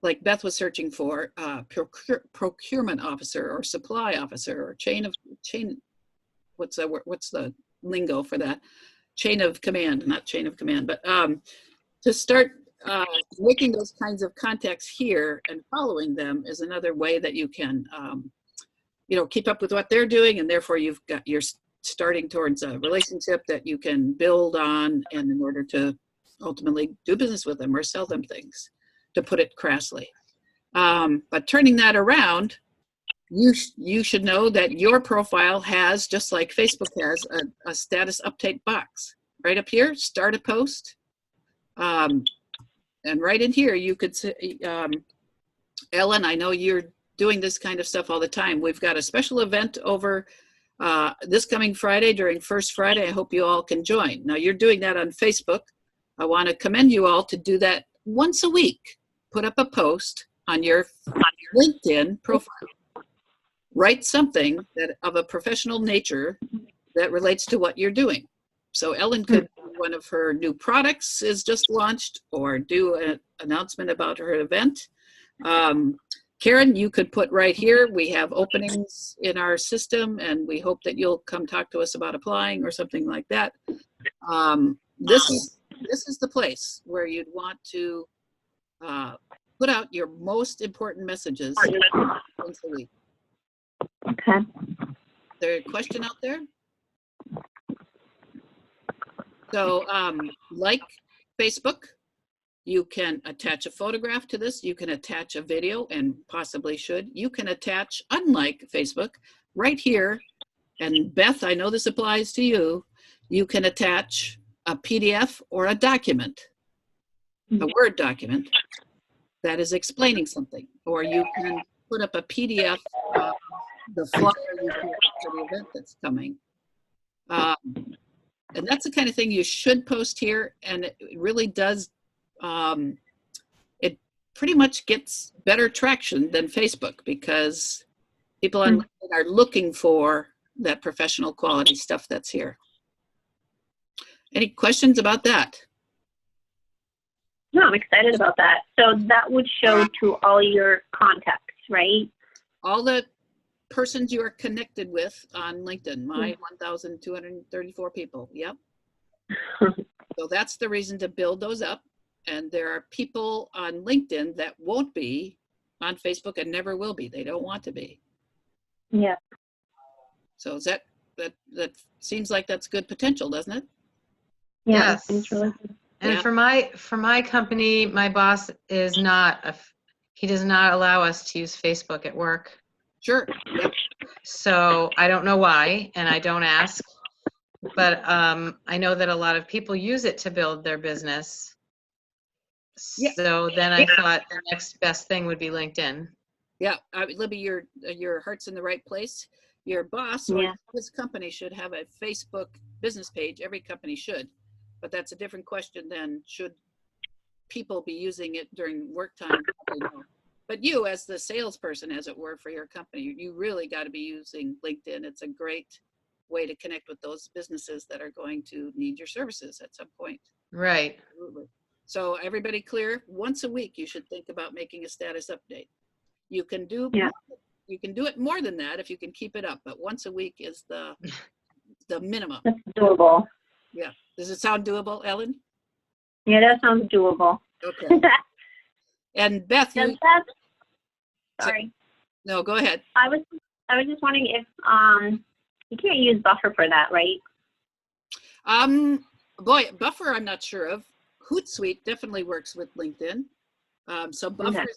like Beth was searching for, procurement officer or supply officer or chain, what's the lingo for that? Chain of command, not chain of command, but to start making those kinds of contacts here and following them is another way that you can, keep up with what they're doing, and therefore you're starting towards a relationship that you can build on, and in order to ultimately do business with them or sell them things, to put it crassly. But turning that around, you should know that your profile has, just like Facebook has, a status update box right up here. Start a post. And right in here, you could say, Ellen, I know you're doing this kind of stuff all the time. We've got a special event over this coming Friday during First Friday. I hope you all can join. Now, you're doing that on Facebook. I want to commend you all to do that once a week. Put up a post on your LinkedIn profile. Write something that of a professional nature that relates to what you're doing. So Ellen could, one of her new products is just launched, or do an announcement about her event. Karen, you could put right here, we have openings in our system and we hope that you'll come talk to us about applying or something like that. This is the place where you'd want to put out your most important messages once a week. Okay. Is there a question out there? So like Facebook, you can attach a photograph to this. You can attach a video, and possibly should. You can attach, unlike Facebook, right here, and Beth, I know this applies to you, you can attach a PDF or a document, a Word document that is explaining something. Or you can put up a PDF of the flyer you create for the event that's coming. And that's the kind of thing you should post here, and it really does, it pretty much gets better traction than Facebook, because people on LinkedIn are looking for that professional quality stuff that's here. Any questions about that? No, I'm excited about that. So that would show to all your contacts, right? All the persons you are connected with on LinkedIn, my 1,234 people. Yep. So that's the reason to build those up. And there are people on LinkedIn that won't be on Facebook and never will be. They don't want to be. Yeah. So is that seems like that's good potential, doesn't it? Yeah. Yes. It's really good. And Yeah. for my company, my boss is not he does not allow us to use Facebook at work. Sure. Yep. So I don't know why, and I don't ask. But I know that a lot of people use it to build their business. Yeah. So then I thought the next best thing would be LinkedIn. Yeah. Libby, your heart's in the right place. Your boss or Yeah. his company should have a Facebook business page. Every company should, but that's a different question than should people be using it during work time. Probably no. But you, as the salesperson, as it were, for your company, you really got to be using LinkedIn. It's a great way to connect with those businesses that are going to need your services at some point. Right. Absolutely. So everybody clear? Once a week, you should think about making a status update. You can do Yeah. you can do it more than that if you can keep it up, but once a week is the minimum. That's doable. Yeah. Does it sound doable, Ellen? Yeah, that sounds doable. Okay. And Beth, Does you that, sorry. no, go ahead. I was just wondering if you can't use Buffer for that, right? Boy, Buffer, I'm not sure of. Hootsuite definitely works with LinkedIn. So Buffer, Okay.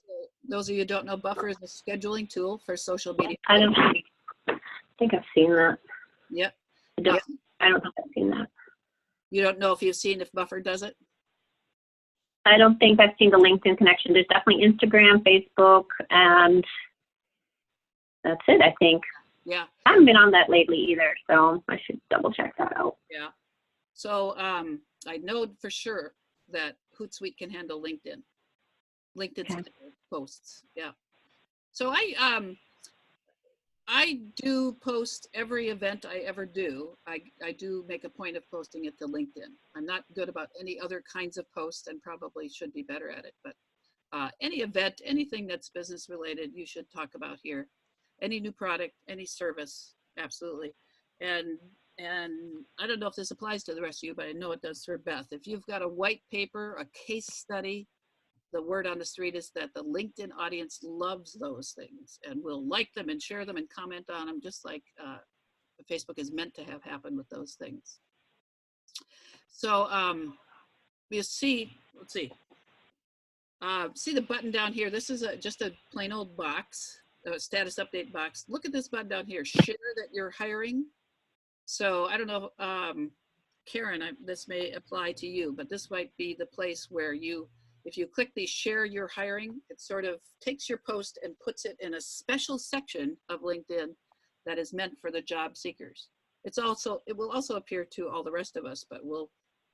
those of you who don't know, Buffer is a scheduling tool for social media. I think I've seen that. Yep. I don't think I've seen that. You don't know if you've seen if Buffer does it? I don't think I've seen the LinkedIn connection. There's definitely Instagram, Facebook, and that's it, I think. Yeah. I haven't been on that lately either, so I should double check that out. Yeah. So I know for sure that Hootsuite can handle LinkedIn. LinkedIn's Okay. posts. Yeah. So I do post every event I ever do. I do make a point of posting it to LinkedIn. I'm not good about any other kinds of posts and probably should be better at it. But any event, anything that's business related, you should talk about here. Any new product, any service, absolutely. And I don't know if this applies to the rest of you, but I know it does for Beth. If you've got a white paper, a case study, the word on the street is that the LinkedIn audience loves those things and will like them and share them and comment on them, just like Facebook is meant to have happen with those things. So you see, let's see. See the button down here? This is just a plain old box, a status update box. Look at this button down here, share that you're hiring. So I don't know, Karen, this may apply to you, but this might be the place where if you click the share your hiring, it sort of takes your post and puts it in a special section of LinkedIn that is meant for the job seekers. It will also appear to all the rest of us, but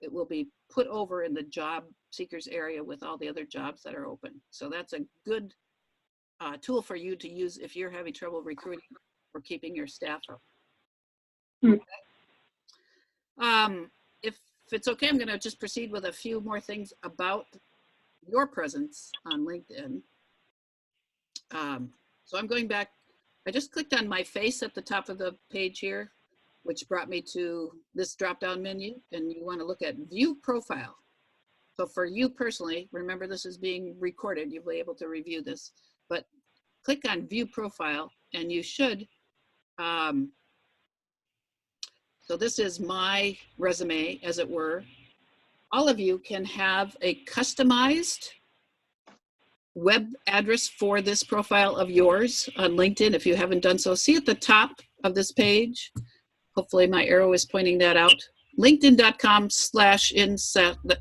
it will be put over in the job seekers area with all the other jobs that are open. So that's a good tool for you to use if you're having trouble recruiting or keeping your staff up. If it's okay, I'm going to just proceed with a few more things about your presence on LinkedIn. So I'm going back. I just clicked on my face at the top of the page here, which brought me to this drop-down menu, and you want to look at View Profile. So for you personally, remember this is being recorded. You'll be able to review this, but click on View Profile, and you should. So this is my resume, as it were. All of you can have a customized web address for this profile of yours on LinkedIn if you haven't done so. See at the top of this page, hopefully my arrow is pointing that out, linkedin.com/in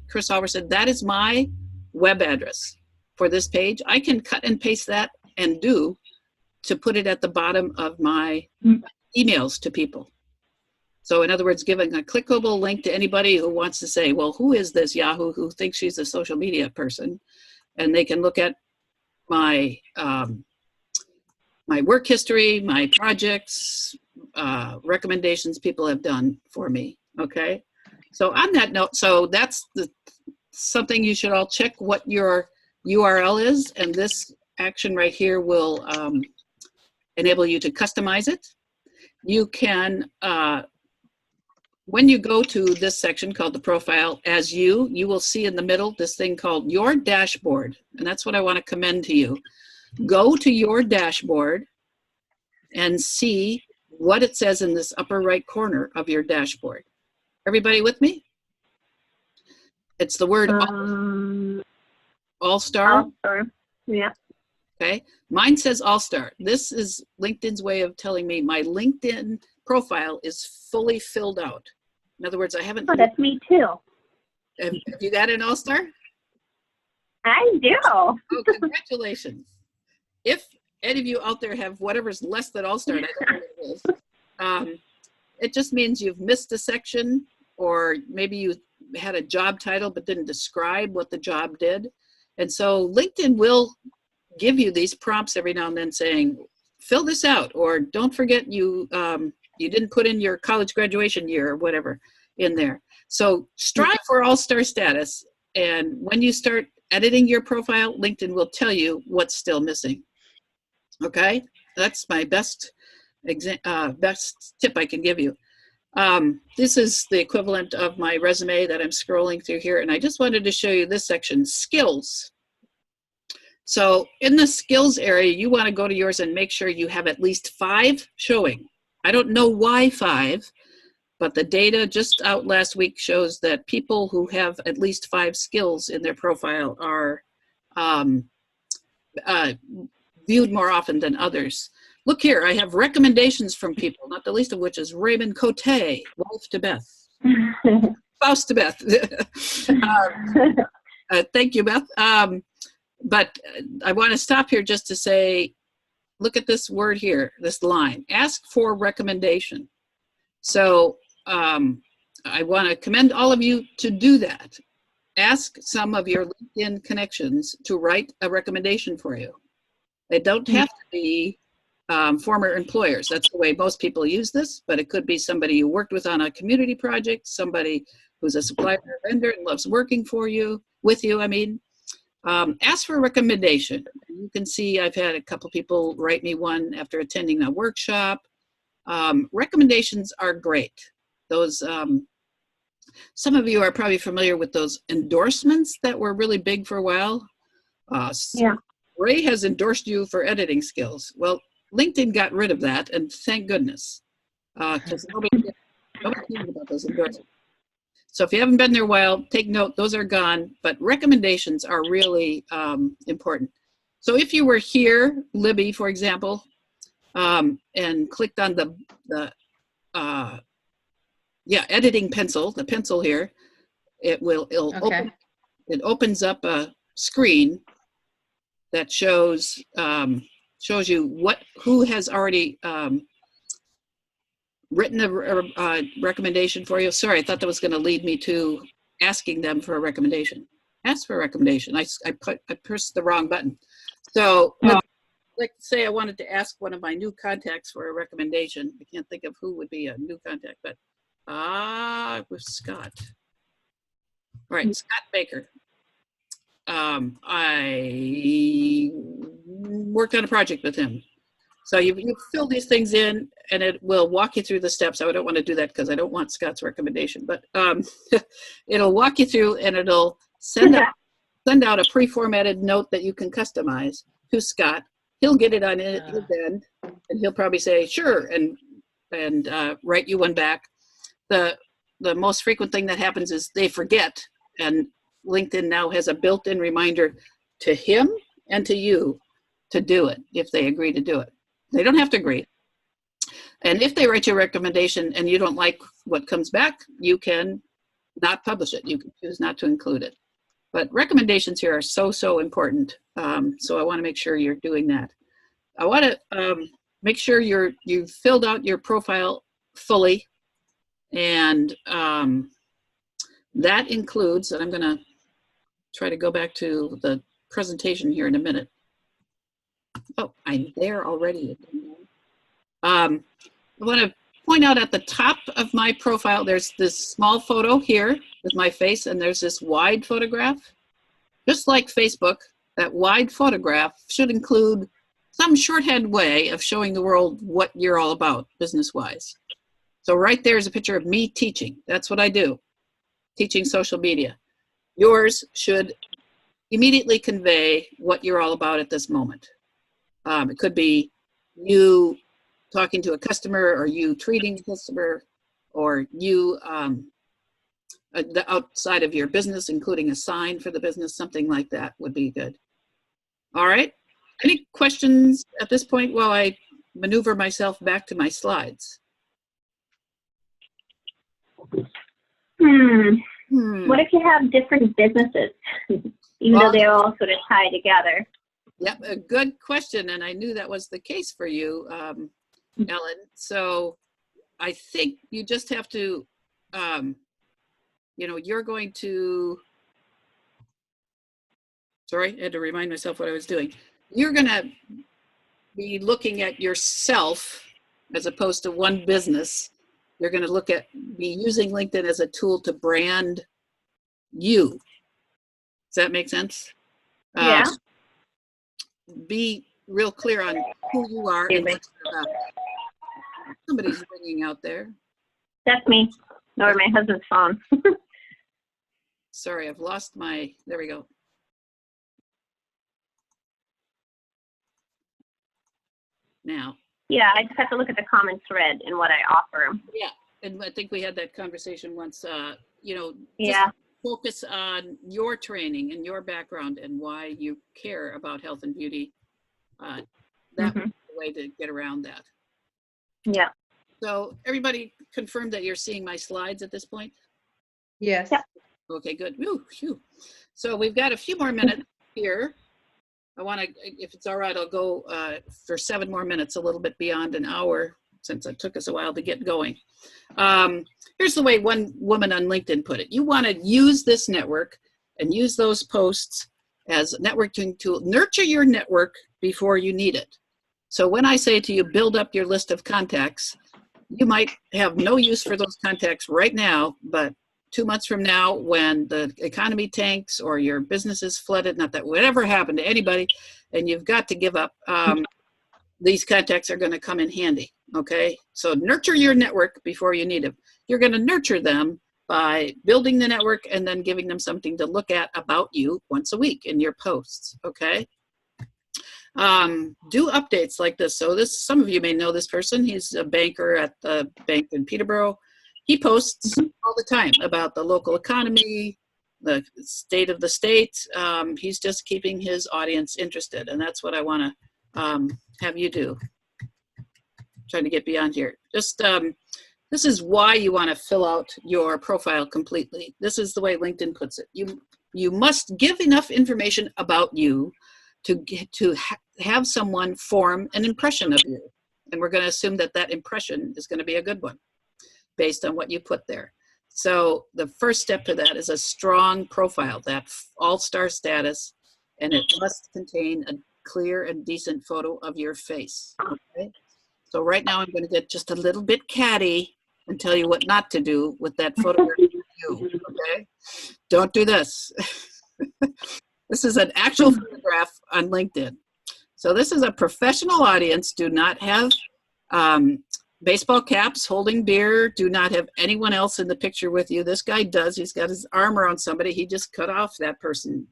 Chris Halvorson, that is my web address for this page. I can cut and paste that and to put it at the bottom of my emails to people. So in other words, giving a clickable link to anybody who wants to say, well, who is this Yahoo who thinks she's a social media person? And they can look at my my work history, my projects, recommendations people have done for me. Okay. So on that note, so that's something you should all check what your URL is, and this action right here will enable you to customize it. You can, when you go to this section called the profile, you will see in the middle this thing called your dashboard, and that's what I want to commend to you. Go to your dashboard and see what it says in this upper right corner of your dashboard. Everybody with me? It's the word all-star. All-star. Yeah. Okay. Mine says all-star. This is LinkedIn's way of telling me my LinkedIn profile is fully filled out. In other words, I haven't. Oh, that's me too. Have you got an all-star? I do. Oh, congratulations. If any of you out there have whatever's less than all-star, I don't know what it is. It just means you've missed a section, or maybe you had a job title but didn't describe what the job did. And so LinkedIn will give you these prompts every now and then saying, fill this out, or don't forget you didn't put in your college graduation year or whatever in there. So strive for all-star status. And when you start editing your profile, LinkedIn will tell you what's still missing. Okay, that's my best tip I can give you. This is the equivalent of my resume that I'm scrolling through here, and I just wanted to show you this section, skills. So in the skills area, you want to go to yours and make sure you have at least 5 showing. I don't know why 5, but the data just out last week shows that people who have at least 5 skills in their profile are viewed more often than others. Look here, I have recommendations from people, not the least of which is Raymond Cote, wife to Beth, spouse to Beth. Thank you, Beth. But I want to stop here just to say, look at this word here, this line, ask for recommendation. So I want to commend all of you to do that. Ask some of your LinkedIn connections to write a recommendation for you. They don't have to be former employers. That's the way most people use this, but it could be somebody you worked with on a community project, somebody who's a supplier or vendor and loves working with you. Ask for a recommendation. You can see I've had a couple people write me one after attending a workshop. Recommendations are great. Those, some of you are probably familiar with those endorsements that were really big for a while. Yeah. Ray has endorsed you for editing skills. Well, LinkedIn got rid of that, and thank goodness, because nobody cares about those endorsements. So if you haven't been there a while, take note, those are gone, but recommendations are really important. So if you were here, Libby, for example, and clicked on the editing pencil, the pencil here, it opens up a screen that shows you who has already written a recommendation for you. Sorry, I thought that was going to lead me to asking them for a recommendation. Ask for a recommendation. I pressed the wrong button. So let's say I wanted to ask one of my new contacts for a recommendation. I can't think of who would be a new contact, but it was Scott. All right, Scott Baker. I worked on a project with him. So you fill these things in, and it will walk you through the steps. I don't want to do that because I don't want Scott's recommendation, but it'll walk you through, and it'll send out a pre-formatted note that you can customize to Scott. He'll get it on his end, and he'll probably say sure, and write you one back. The most frequent thing that happens is they forget, and LinkedIn now has a built-in reminder to him and to you to do it if they agree to do it. They don't have to agree. And if they write you a recommendation and you don't like what comes back, you can not publish it. You can choose not to include it. But recommendations here are so important. So I want to make sure you're doing that. I want to make sure you've filled out your profile fully. And that includes, and I'm going to try to go back to the presentation here in a minute. Oh, I'm there already. I want to point out at the top of my profile, there's this small photo here with my face, and there's this wide photograph. Just like Facebook, that wide photograph should include some shorthand way of showing the world what you're all about business-wise. So right there is a picture of me teaching. That's what I do, teaching social media. Yours should immediately convey what you're all about at this moment. It could be you talking to a customer, or you treating a customer, or you the outside of your business, including a sign for the business, something like that would be good. All right. Any questions at this point while I maneuver myself back to my slides? What if you have different businesses, even though they're all sort of tied together? Yep, a good question, and I knew that was the case for you, Ellen. So I think you just have to, you're going to, sorry, I had to remind myself what I was doing. You're going to be looking at yourself as opposed to one business. You're going to be using LinkedIn as a tool to brand you. Does that make sense? Yeah. Be real clear on who you are and what you're about. Somebody's ringing out there. That's me, or my husband's phone. Sorry, I've lost there we go. Now. Yeah, I just have to look at the common thread in what I offer. Yeah, and I think we had that conversation once, Yeah. focus on your training and your background and why you care about health and beauty. That would be the way to get around that. Yeah. So everybody confirmed that you're seeing my slides at this point? Yes. Yep. Okay, good. Whew, phew. So we've got a few more minutes here. I want to, if it's all right, I'll go for 7 more minutes, a little bit beyond an hour, since it took us a while to get going. Here's the way one woman on LinkedIn put it. You want to use this network and use those posts as a networking tool. Nurture your network before you need it. So when I say to you, build up your list of contacts, you might have no use for those contacts right now, but 2 months from now, when the economy tanks or your business is flooded, not that whatever happened to anybody, and you've got to give up, these contacts are going to come in handy. Okay, so nurture your network before you need them. You're going to nurture them by building the network and then giving them something to look at about you once a week in your posts. Okay. Do updates like this. So some of you may know this person. He's a banker at the bank in Peterborough. He posts all the time about the local economy, the state of the state. He's just keeping his audience interested, and that's what I want to have you do. Trying to get beyond here. Just this is why you want to fill out your profile completely. This is the way LinkedIn puts it. You must give enough information about you to have someone form an impression of you, and we're going to assume that that impression is going to be a good one based on what you put there. So the first step to that is a strong profile, that all-star status, and it must contain a clear and decent photo of your face. Okay? So right now I'm going to get just a little bit catty and tell you what not to do with that photograph of you. Okay? Don't do this. This is an actual photograph on LinkedIn. So this is a professional audience. Do not have baseball caps, holding beer. Do not have anyone else in the picture with you. This guy does. He's got his arm around somebody. He just cut off that person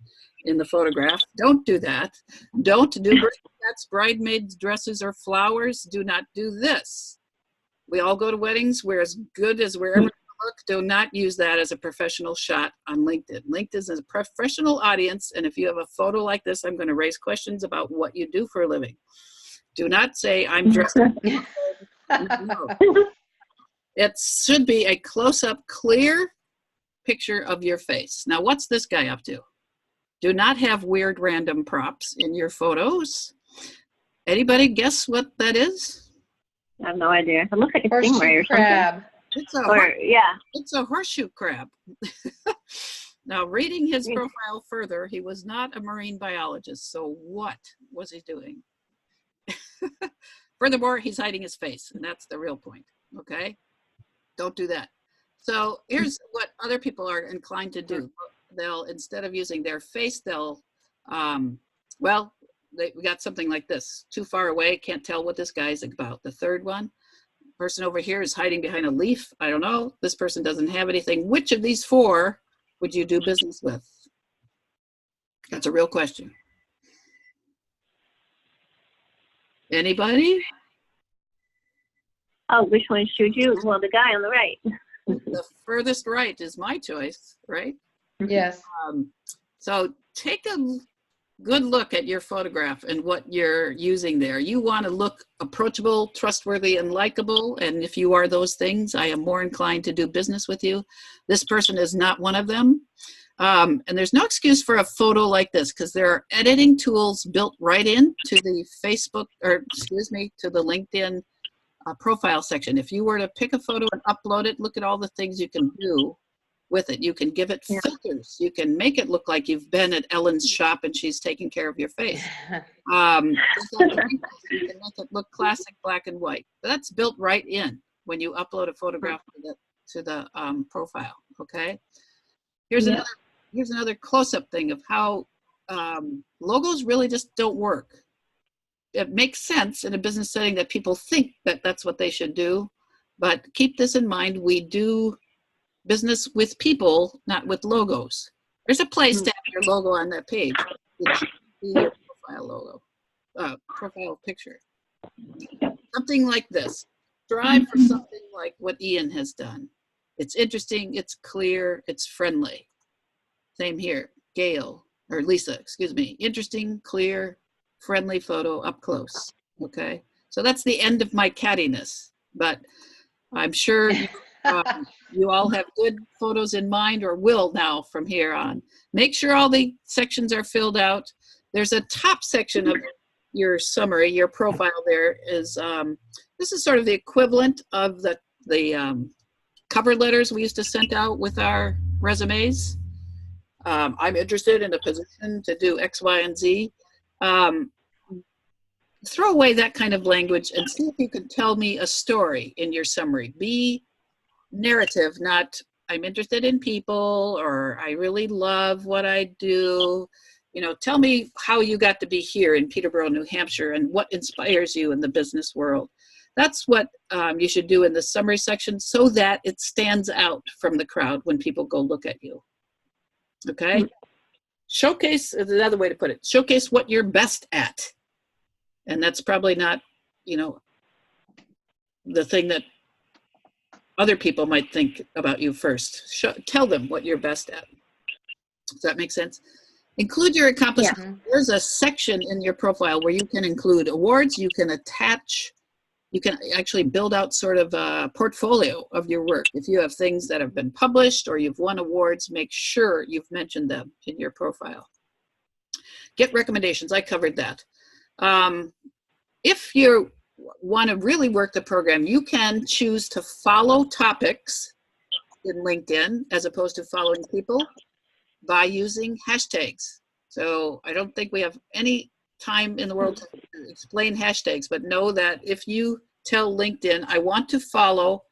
in the photograph. Don't do that. Don't do birthdays, bridesmaids' dresses, or flowers. Do not do this. We all go to weddings. We're as good as wherever we look. Do not use that as a professional shot on LinkedIn. LinkedIn is a professional audience, and if you have a photo like this, I'm going to raise questions about what you do for a living. Do not say, I'm dressed. No. It should be a close-up, clear picture of your face. Now, what's this guy up to? Do not have weird random props in your photos. Anybody guess what that is? I have no idea. It looks like a Horseshoe stingray or crab. something. It's a horseshoe crab. Now, reading his profile further, he was not a marine biologist. So what was he doing? Furthermore, he's hiding his face, and that's the real point. Okay? Don't do that. So here's what other people are inclined to do. They'll, instead of using their face, they'll, we got something like this. Too far away, can't tell what this guy's about. The third one, person over here is hiding behind a leaf. I don't know. This person doesn't have anything. Which of these 4 would you do business with? That's a real question. Anybody? Oh, which one should you? Well, the guy on the right. The furthest right is my choice, right? Yes. So take a good look at your photograph and what you're using there. You want to look approachable, trustworthy, and likable. And if you are those things, I am more inclined to do business with you. This person is not one of them. And there's no excuse for a photo like this because there are editing tools built right into the Facebook, or excuse me, to the LinkedIn profile section. If you were to pick a photo and upload it, look at all the things you can do with it. You can give it filters. You can make it look like you've been at Ellen's shop and she's taking care of your face. You can make it look classic black and white. That's built right in when you upload a photograph to the profile. Okay. Here's another close-up thing of how logos really just don't work. It makes sense in a business setting that people think that that's what they should do, but keep this in mind. We do business with people, not with logos. There's a place to have your logo on that page. It should be your profile logo, profile picture. Something like this. Strive for something like what Ian has done. It's interesting, it's clear, it's friendly. Same here, Gail, or Lisa, excuse me. Interesting, clear, friendly photo up close, okay? So that's the end of my cattiness, but I'm sure you all have good photos in mind, or will now from here on. Make sure all the sections are filled out. There's a top section of your summary, your profile there is, this is sort of the equivalent of the cover letters we used to send out with our resumes. I'm interested in a position to do X, Y, and Z. Throw away that kind of language and see if you can tell me a story in your summary. Be narrative, not I'm interested in people, or I really love what I do. You know, tell me how you got to be here in Peterborough, New Hampshire, and what inspires you in the business world. That's what you should do in the summary section so that it stands out from the crowd when people go look at you. Okay? Showcase is another way to put it. Showcase what you're best at. And that's probably not, you know, the thing that other people might think about you first. Tell them what you're best at. Does that make sense? Include your accomplishments. Yeah. There's a section in your profile where you can include awards. You can attach, you can actually build out sort of a portfolio of your work. If you have things that have been published or you've won awards, make sure you've mentioned them in your profile. Get recommendations. I covered that. If you want to really work the program, you can choose to follow topics in LinkedIn as opposed to following people by using hashtags. So I don't think we have any time in the world to explain hashtags, but know that if you tell LinkedIn, I want to follow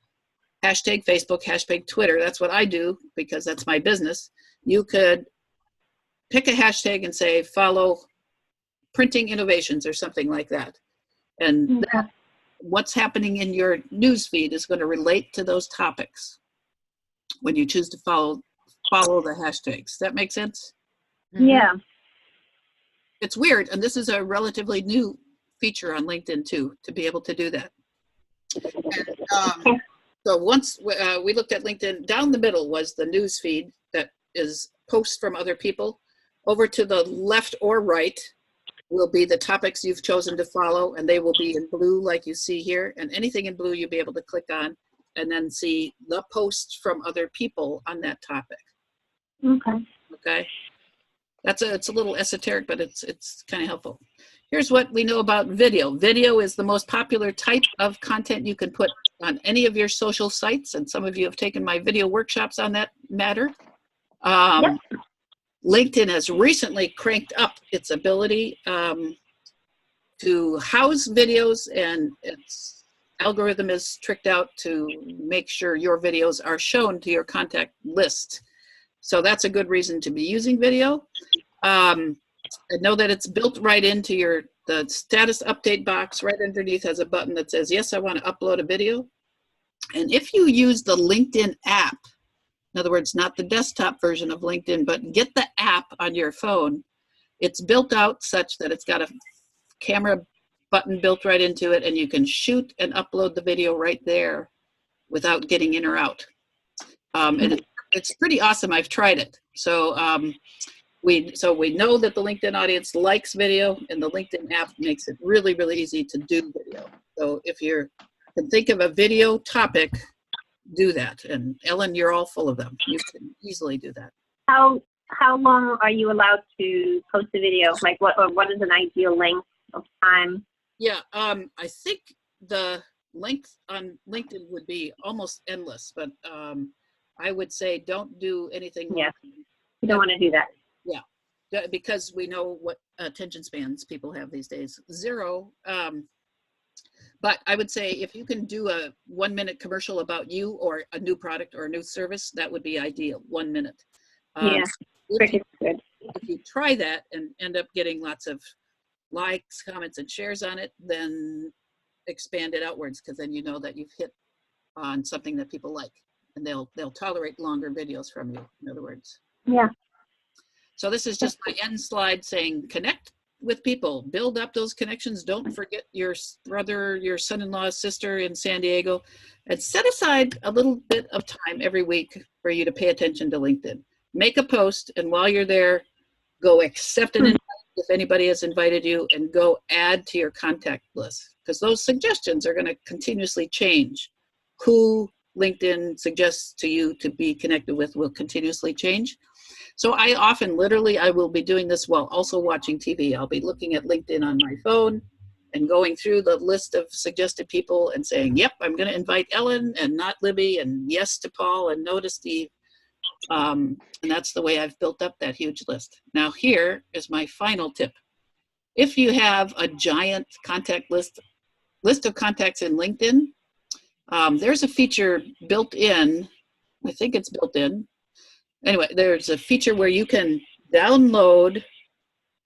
hashtag Facebook, hashtag Twitter, that's what I do because that's my business. You could pick a hashtag and say, follow printing innovations or something like that. And that, what's happening in your news feed is going to relate to those topics when you choose to follow the hashtags. That make sense? Yeah. It's weird, and this is a relatively new feature on LinkedIn too, to be able to do that. And, so once we looked at LinkedIn, down the middle was the news feed that is posts from other people. Over to the left or right will be the topics you've chosen to follow, and they will be in blue like you see here, and anything in blue you'll be able to click on and then see the posts from other people on that topic. Okay. Okay. It's a little esoteric, but it's kind of helpful. Here's what we know about video. Video is the most popular type of content you can put on any of your social sites, and some of you have taken my video workshops on that matter. Yep. LinkedIn has recently cranked up its ability to house videos, and its algorithm is tricked out to make sure your videos are shown to your contact list. So that's a good reason to be using video. I know that it's built right into the status update box. Right underneath has a button that says, yes, I want to upload a video. And if you use the LinkedIn app, in other words, not the desktop version of LinkedIn, but get the app on your phone, it's built out such that it's got a camera button built right into it, and you can shoot and upload the video right there without getting in or out. And it's pretty awesome. I've tried it. So we know that the LinkedIn audience likes video, and the LinkedIn app makes it really, really easy to do video. So if you can think of a video topic, do that. And Ellen, you're all full of them. You can easily do that. How long are you allowed to post a video? Like what is an ideal length of time? Yeah, I think the length on LinkedIn would be almost endless, but I would say don't do anything. Yeah, you don't want to do that. Yeah, because we know what attention spans people have these days. 0. But I would say if you can do a 1-minute commercial about you or a new product or a new service, that would be ideal. 1 minute. Yeah, If good. you try that and end up getting lots of likes, comments, and shares on it, then expand it outwards, because then you know that you've hit on something that people like, and they'll tolerate longer videos from you, in other words. Yeah. So this is just my end slide saying connect with people, build up those connections. Don't forget your brother, your son-in-law's sister in San Diego, and set aside a little bit of time every week for you to pay attention to LinkedIn. Make a post, and while you're there, go accept an invite if anybody has invited you, and go add to your contact list, because those suggestions are going to continuously change. Who LinkedIn suggests to you to be connected with will continuously change. So I often, literally, I will be doing this while also watching TV. I'll be looking at LinkedIn on my phone and going through the list of suggested people and saying, yep, I'm going to invite Ellen and not Libby, and yes to Paul and no to Steve. And that's the way I've built up that huge list. Now here is my final tip. If you have a giant contact list of contacts in LinkedIn, there's a feature built in, I think it's built in. Anyway, there's a feature where you can download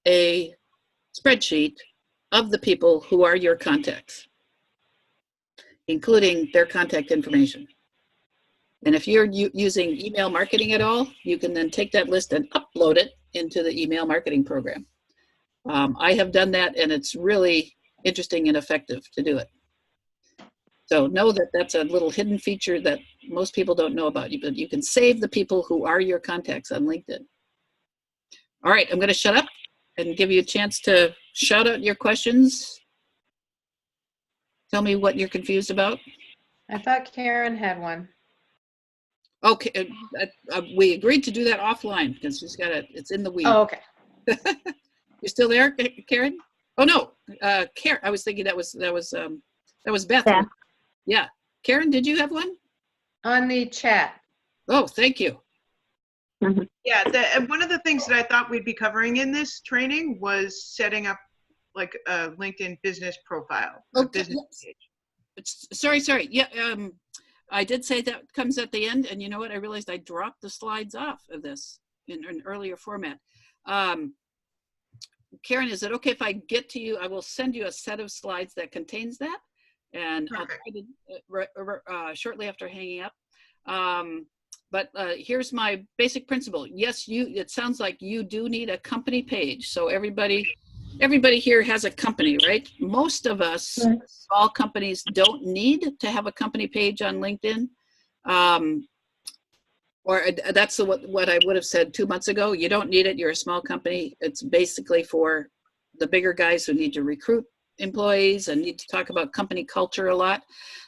a spreadsheet of the people who are your contacts, including their contact information. And if you're using email marketing at all, you can then take that list and upload it into the email marketing program. I have done that, and it's really interesting and effective to do it. So know that that's a little hidden feature that most people don't know about you, but you can save the people who are your contacts on LinkedIn. All right, I'm going to shut up and give you a chance to shout out your questions. Tell me what you're confused about. I thought Karen had one. Okay, we agreed to do that offline because she's got it's in the weeds. Oh, okay. You still there, Karen? Oh no, Karen. I was thinking that was Beth. Yeah. Yeah. Karen, did you have one? On the chat. Oh, thank you. Yeah, one of the things that I thought we'd be covering in this training was setting up like a LinkedIn business profile. Okay. Business page. Sorry. Yeah, I did say that comes at the end, and you know what? I realized I dropped the slides off of this in an earlier format. Karen, is it okay if I get to you? I will send you a set of slides that contains that, and Perfect. I'll try to shortly after hanging up. But here's my basic principle. Yes, it sounds like you do need a company page. So everybody here has a company, right? Most of us, small companies, don't need to have a company page on LinkedIn. Or that's what I would have said 2 months ago. You don't need it. You're a small company. It's basically for the bigger guys who need to recruit employees and need to talk about company culture a lot.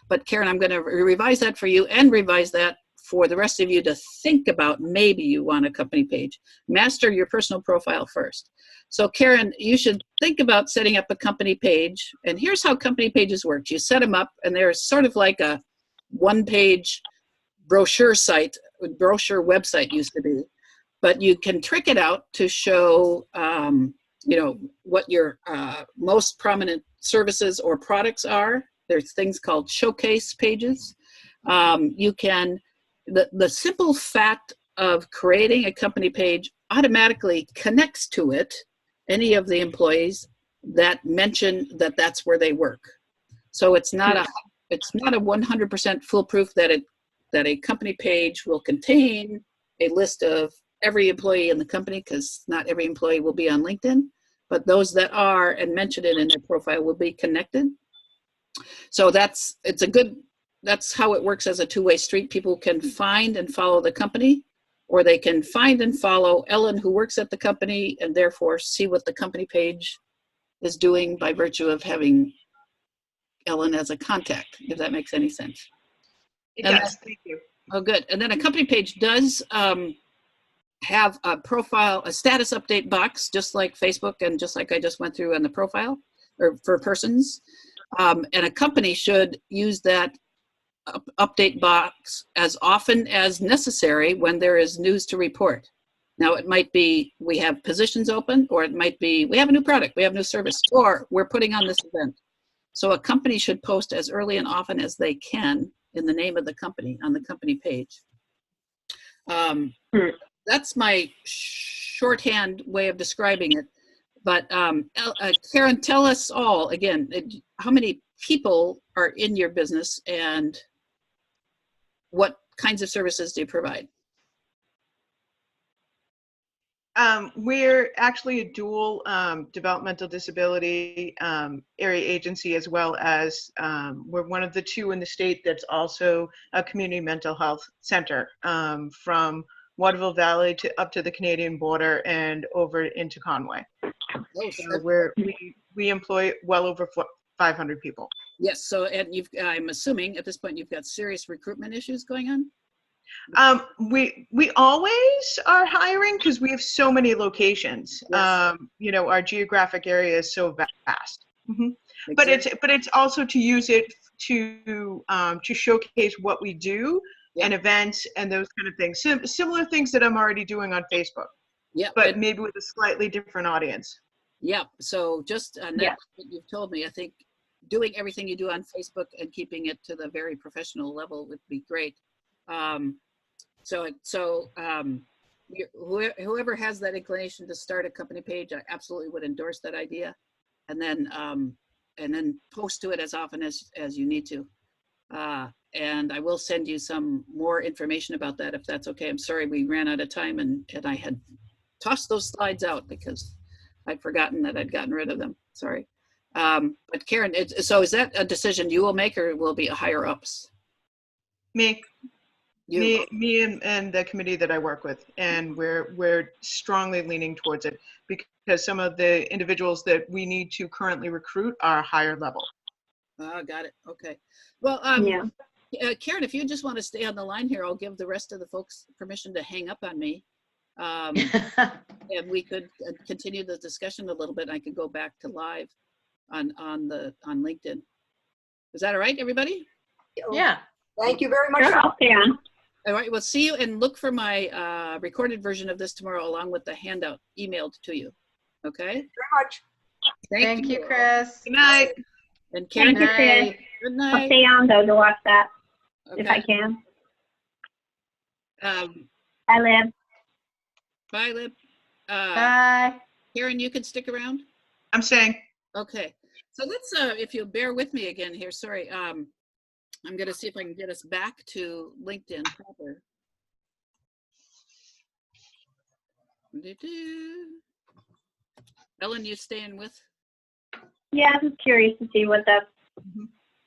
But Karen, I'm going to revise that for you and revise that for the rest of you to think about. Maybe you want a company page. Master your personal profile first. So Karen, you should think about setting up a company page. And here's how company pages work. You set them up, and they're sort of like a one-page brochure website used to be. But you can trick it out to show what your most prominent services or products are. There's things called showcase pages. The simple fact of creating a company page automatically connects to it any of the employees that mention that that's where they work. So it's not a 100% foolproof that a company page will contain a list of every employee in the company, because not every employee will be on LinkedIn, but those that are and mention it in their profile will be connected. So it's a good that's how it works as a two-way street. People can find and follow the company, or they can find and follow Ellen, who works at the company, and therefore see what the company page is doing by virtue of having Ellen as a contact, if that makes any sense. It And does. Thank you. Oh, good. And then a company page does have a profile, a status update box, just like Facebook and just like I just went through on the profile or for persons. And a company should use that update box as often as necessary when there is news to report. Now, it might be we have positions open, or it might be we have a new product, we have a new service, or we're putting on this event. So a company should post as early and often as they can in the name of the company on the company page. That's my shorthand way of describing it. But Karen, tell us all again, how many people are in your business and what kinds of services do you provide? We're actually a dual developmental disability area agency, as well as we're one of the two in the state that's also a community mental health center, from Waterville Valley to up to the Canadian border and over into Conway. Oh, So we employ well over 500 people. yes. So, and I'm assuming at this point you've got serious recruitment issues going on. We always are hiring because we have so many locations. Yes. You know, our geographic area is so vast. Mm-hmm. Exactly. But it's also to use it to showcase what we do and events and those kind of things. Similar things that I'm already doing on Facebook. Yeah. But maybe with a slightly different audience. Yeah. So just on that, what you've told me, I think doing everything you do on Facebook and keeping it to the very professional level would be great. Whoever has that inclination to start a company page, I absolutely would endorse that idea, and then post to it as often as you need to. And I will send you some more information about that if that's okay. I'm sorry we ran out of time and I had tossed those slides out because I'd forgotten that I'd gotten rid of them. Sorry. But Karen, so is that a decision you will make, or will be a higher ups? Me You. Me and the committee that I work with, and we're strongly leaning towards it because some of the individuals that we need to currently recruit are higher level. Got it. Okay. Well, Karen, if you just want to stay on the line here, I'll give the rest of the folks permission to hang up on me. And we could continue the discussion a little bit. I could go back to live on LinkedIn. Is that all right, everybody? Yeah. Thank you very much. Sure, I'll stay on. All right, well, see you, and look for my recorded version of this tomorrow along with the handout emailed to you. Okay? Very much. Thank you, Chris. Good night. And Karen, Thank you, Chris. good I'll night. stay on though to watch that if I Okay. can. Bye, I live. Lib. Bye. Karen, you can stick around? I'm saying. Okay. So let's, if you'll bear with me again here, sorry. I'm going to see if I can get us back to LinkedIn proper. Ellen, you staying with? Yeah, I'm just curious to see what that's.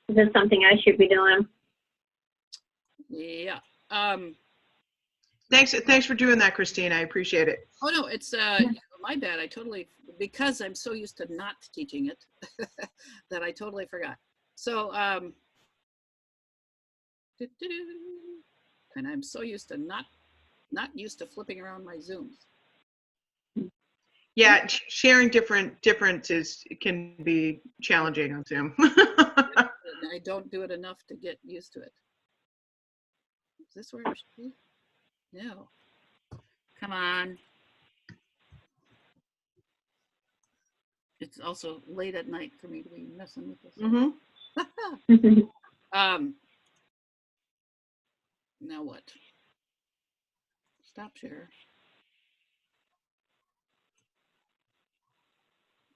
Is this something I should be doing? Yeah. Thanks for doing that, Christine. I appreciate it. Oh no, it's my bad. I totally, because I'm so used to not teaching it that I totally forgot. So and I'm so used to not used to flipping around my Zooms. Yeah, sharing differences can be challenging on Zoom. I don't do it enough to get used to it. Is this where it should be? No. Come on. It's also late at night for me to be messing with this. Mm-hmm. Now what? Stop share.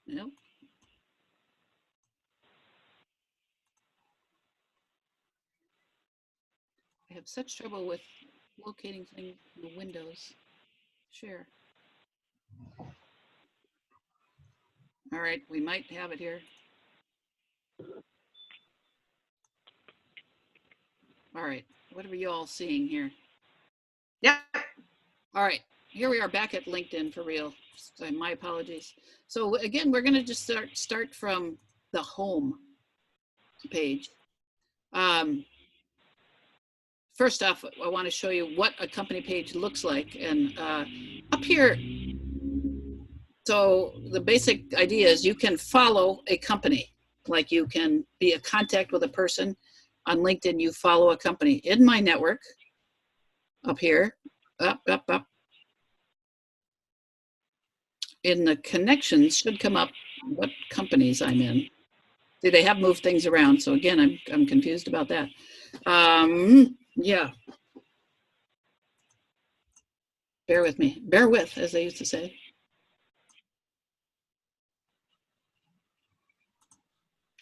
Nope. I have such trouble with locating things in the windows. Share. All right, we might have it here. All right. What are you all seeing here? Yeah. All right. Here we are back at LinkedIn for real. So my apologies. So again, we're going to just start from the home page. First off, I want to show you what a company page looks like. And up here, so the basic idea is you can follow a company. Like you can be a contact with a person on LinkedIn, you follow a company. In my network, up here, up. In the connections should come up what companies I'm in. See, they have moved things around. So again, I'm confused about that. Yeah. Bear with me. Bear with, as they used to say.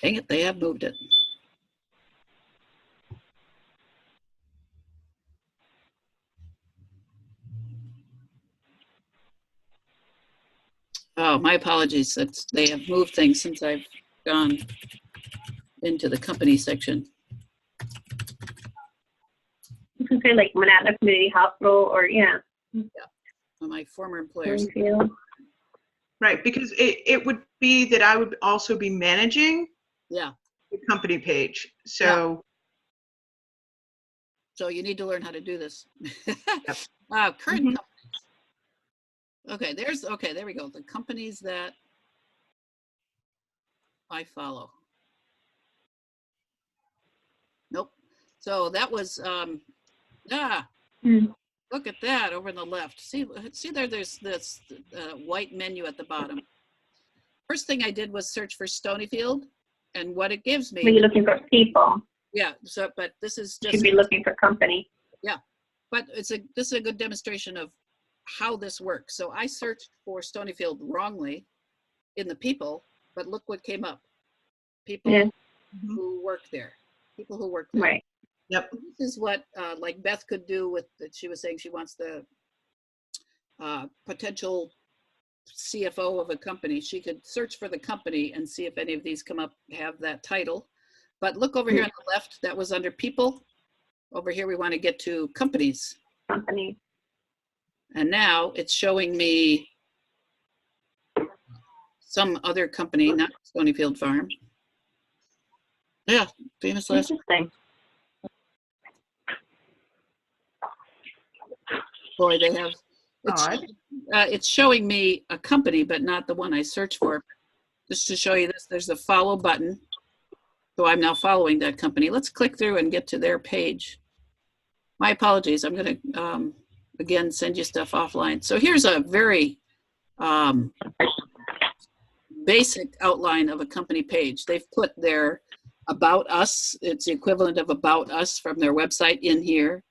Dang it, they have moved it. Oh, my apologies. They have moved things since I've gone into the company section. You can say like Manhattan Community Hospital or yeah. My former employers. Right, because it would be that I would also be managing Yeah. the company page. So So you need to learn how to do this. Yep. Current Mhm. companies. Okay, there we go. The companies that I follow. Nope. So that was, look at that over on the left. See there's this white menu at the bottom. First thing I did was search for Stonyfield, and what it gives me. When you're looking for people, Yeah. So, but this is you just. should be looking for company. Yeah, but this is a good demonstration of how this works. So I searched for Stonyfield wrongly in the people, but look what came up. People Yeah. who work there. People who work there. Right. Yep. This is what like Beth could do with that. She was saying she wants the potential CFO of a company. She could search for the company and see if any of these come up, have that title. But look over here on the left, that was under people. Over here, we want to get to companies. Company. And now it's showing me some other company, not Stonyfield Farm. Yeah, famous last. Interesting. Boy, they have. Odd. It's showing me a company, but not the one I searched for. Just to show you this, there's a follow button. So I'm now following that company. Let's click through and get to their page. My apologies. I'm going to, again, send you stuff offline. So here's a very basic outline of a company page. They've put their About Us. It's the equivalent of About Us from their website in here.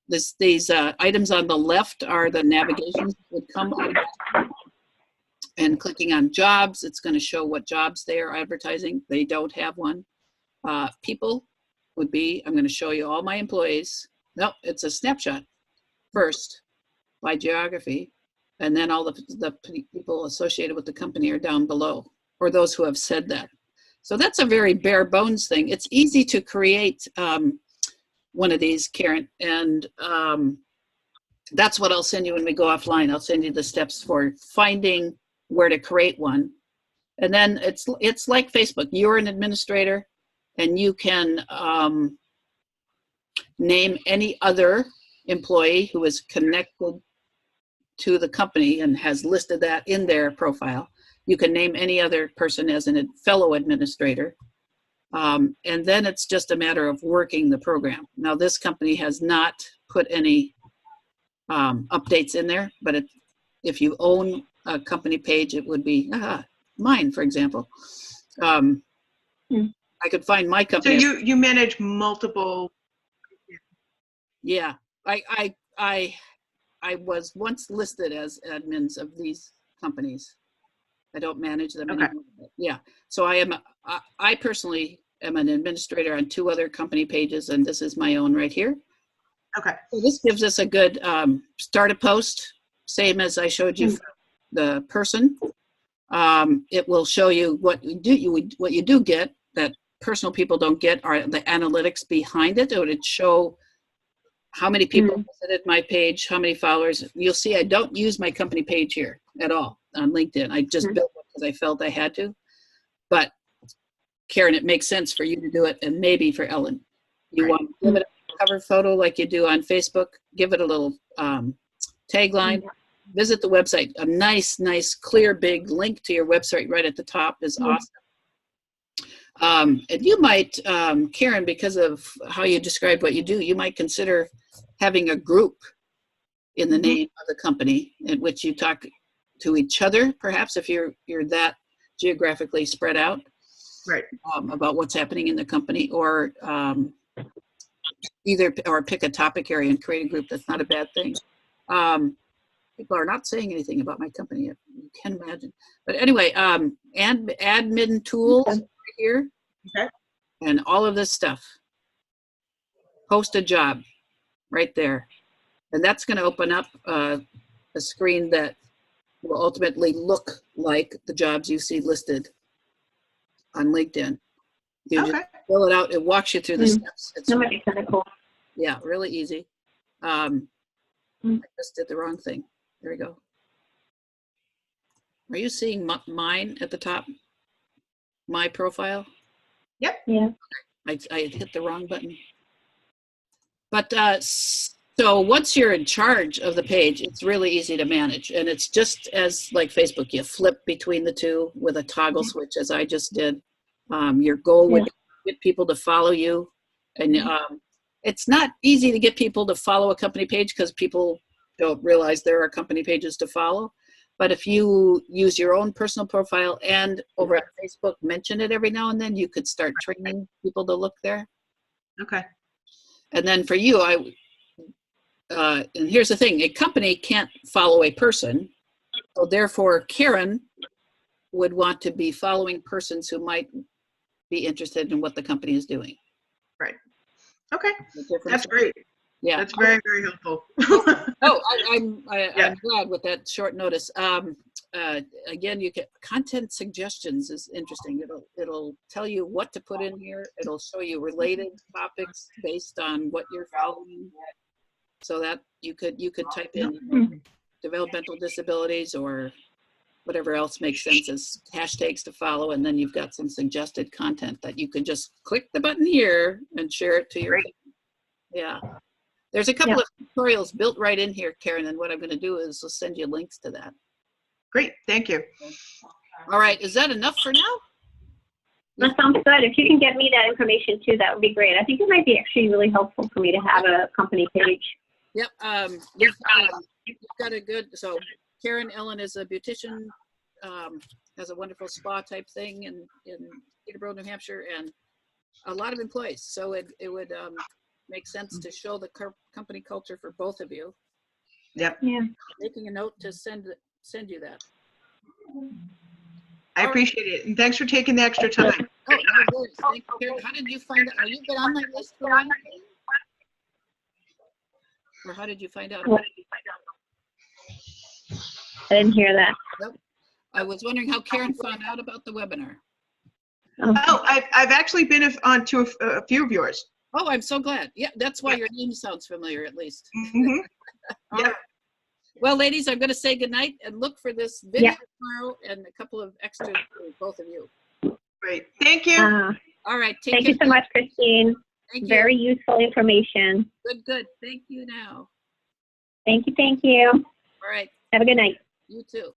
These items on the left are the navigations that would come out. And clicking on jobs, it's going to show what jobs they are advertising. They don't have one. People would be, I'm going to show you all my employees. Nope, it's a snapshot first by geography. And then all the people associated with the company are down below, or those who have said that. So that's a very bare bones thing. It's easy to create one of these, Karen, and that's what I'll send you when we go offline. I'll send you the steps for finding where to create one. And then it's like Facebook. You're an administrator, and you can name any other employee who is connected to the company and has listed that in their profile. You can name any other person as a fellow administrator. And then it's just a matter of working the program. Now, this company has not put any updates in there, but if you own a company page, it would be mine, for example. I could find my company. So you manage multiple. Yeah, I was once listed as admins of these companies. I don't manage them anymore. Yeah, so I personally am an administrator on 2 other company pages, and this is my own right here. Okay. So this gives us a good start a post, same as I showed you for the person. It will show you what you do get, that personal people don't get are the analytics behind it. It would show how many people visited my page, how many followers. You'll see I don't use my company page here at all on LinkedIn. I just built it because I felt I had to. But Karen, it makes sense for you to do it, and maybe for Ellen. You want to give it a cover photo like you do on Facebook, give it a little tagline, visit the website. A nice, clear, big link to your website right at the top is awesome. And you might, Karen, because of how you described what you do, you might consider having a group in the name of the company in which you talk to each other, perhaps if you're that geographically spread out, Right. About what's happening in the company, or or pick a topic area and create a group. That's not a bad thing. People are not saying anything about my company yet. You can imagine. But anyway, and admin tools right here, and all of this stuff. Post a job right there. And that's going to open up a screen that will ultimately look like the jobs you see listed on LinkedIn. You just fill it out. It walks you through the steps. It's That might be kind of cool. yeah, really easy. I just did the wrong thing. There we go. Are you seeing mine at the top? My profile? Yep. Yeah. I hit the wrong button. But so once you're in charge of the page, it's really easy to manage. And it's just as like Facebook, you flip between the two with a toggle switch, as I just did. Your goal would be to get people to follow you. And it's not easy to get people to follow a company page because people don't realize there are company pages to follow. But if you use your own personal profile and over at Facebook, mention it every now and then, you could start training people to look there. Okay. And then for you, and here's the thing, a company can't follow a person. So therefore, Karen would want to be following persons who might be interested in what the company is doing. Right. Okay. That's great. Yeah. That's very, very helpful. I'm glad with that short notice. Again, you get content suggestions is interesting. It'll tell you what to put in here. It'll show you related topics based on what you're following, so that you could type in developmental disabilities or whatever else makes sense as hashtags to follow, and then you've got some suggested content that you can just click the button here and share it to your team. Yeah. There's a couple of tutorials built right in here, Karen, and what I'm going to do is I'll send you links to that. Great, thank you. All right, is that enough for now? That sounds good. If you can get me that information too, that would be great. I think it might be actually really helpful for me to have a company page. Yep, you've got a good, so Karen Ellen is a beautician, has a wonderful spa type thing in Peterborough, New Hampshire, and a lot of employees. So it would make sense to show the company culture for both of you. Yep. Yeah. Making a note to send you that. I appreciate it, and thanks for taking the extra time. Oh, no worries. Thank you, Karen. How did you find out? Are you been on my list for anything? Or how did you find out? I didn't hear that. Nope. I was wondering how Karen found out about the webinar. Oh, I've actually been on to a few of yours. Oh, I'm so glad. Yeah, that's why your name sounds familiar, at least. All Yeah. right. Well, ladies, I'm going to say goodnight and look for this video tomorrow and a couple of extras for both of you. Great. Thank you. All right. Take Thank care. you so much, Christine. Thank you. Very useful information. Good. Thank you now. Thank you. Thank you. All right. Have a good night. You too.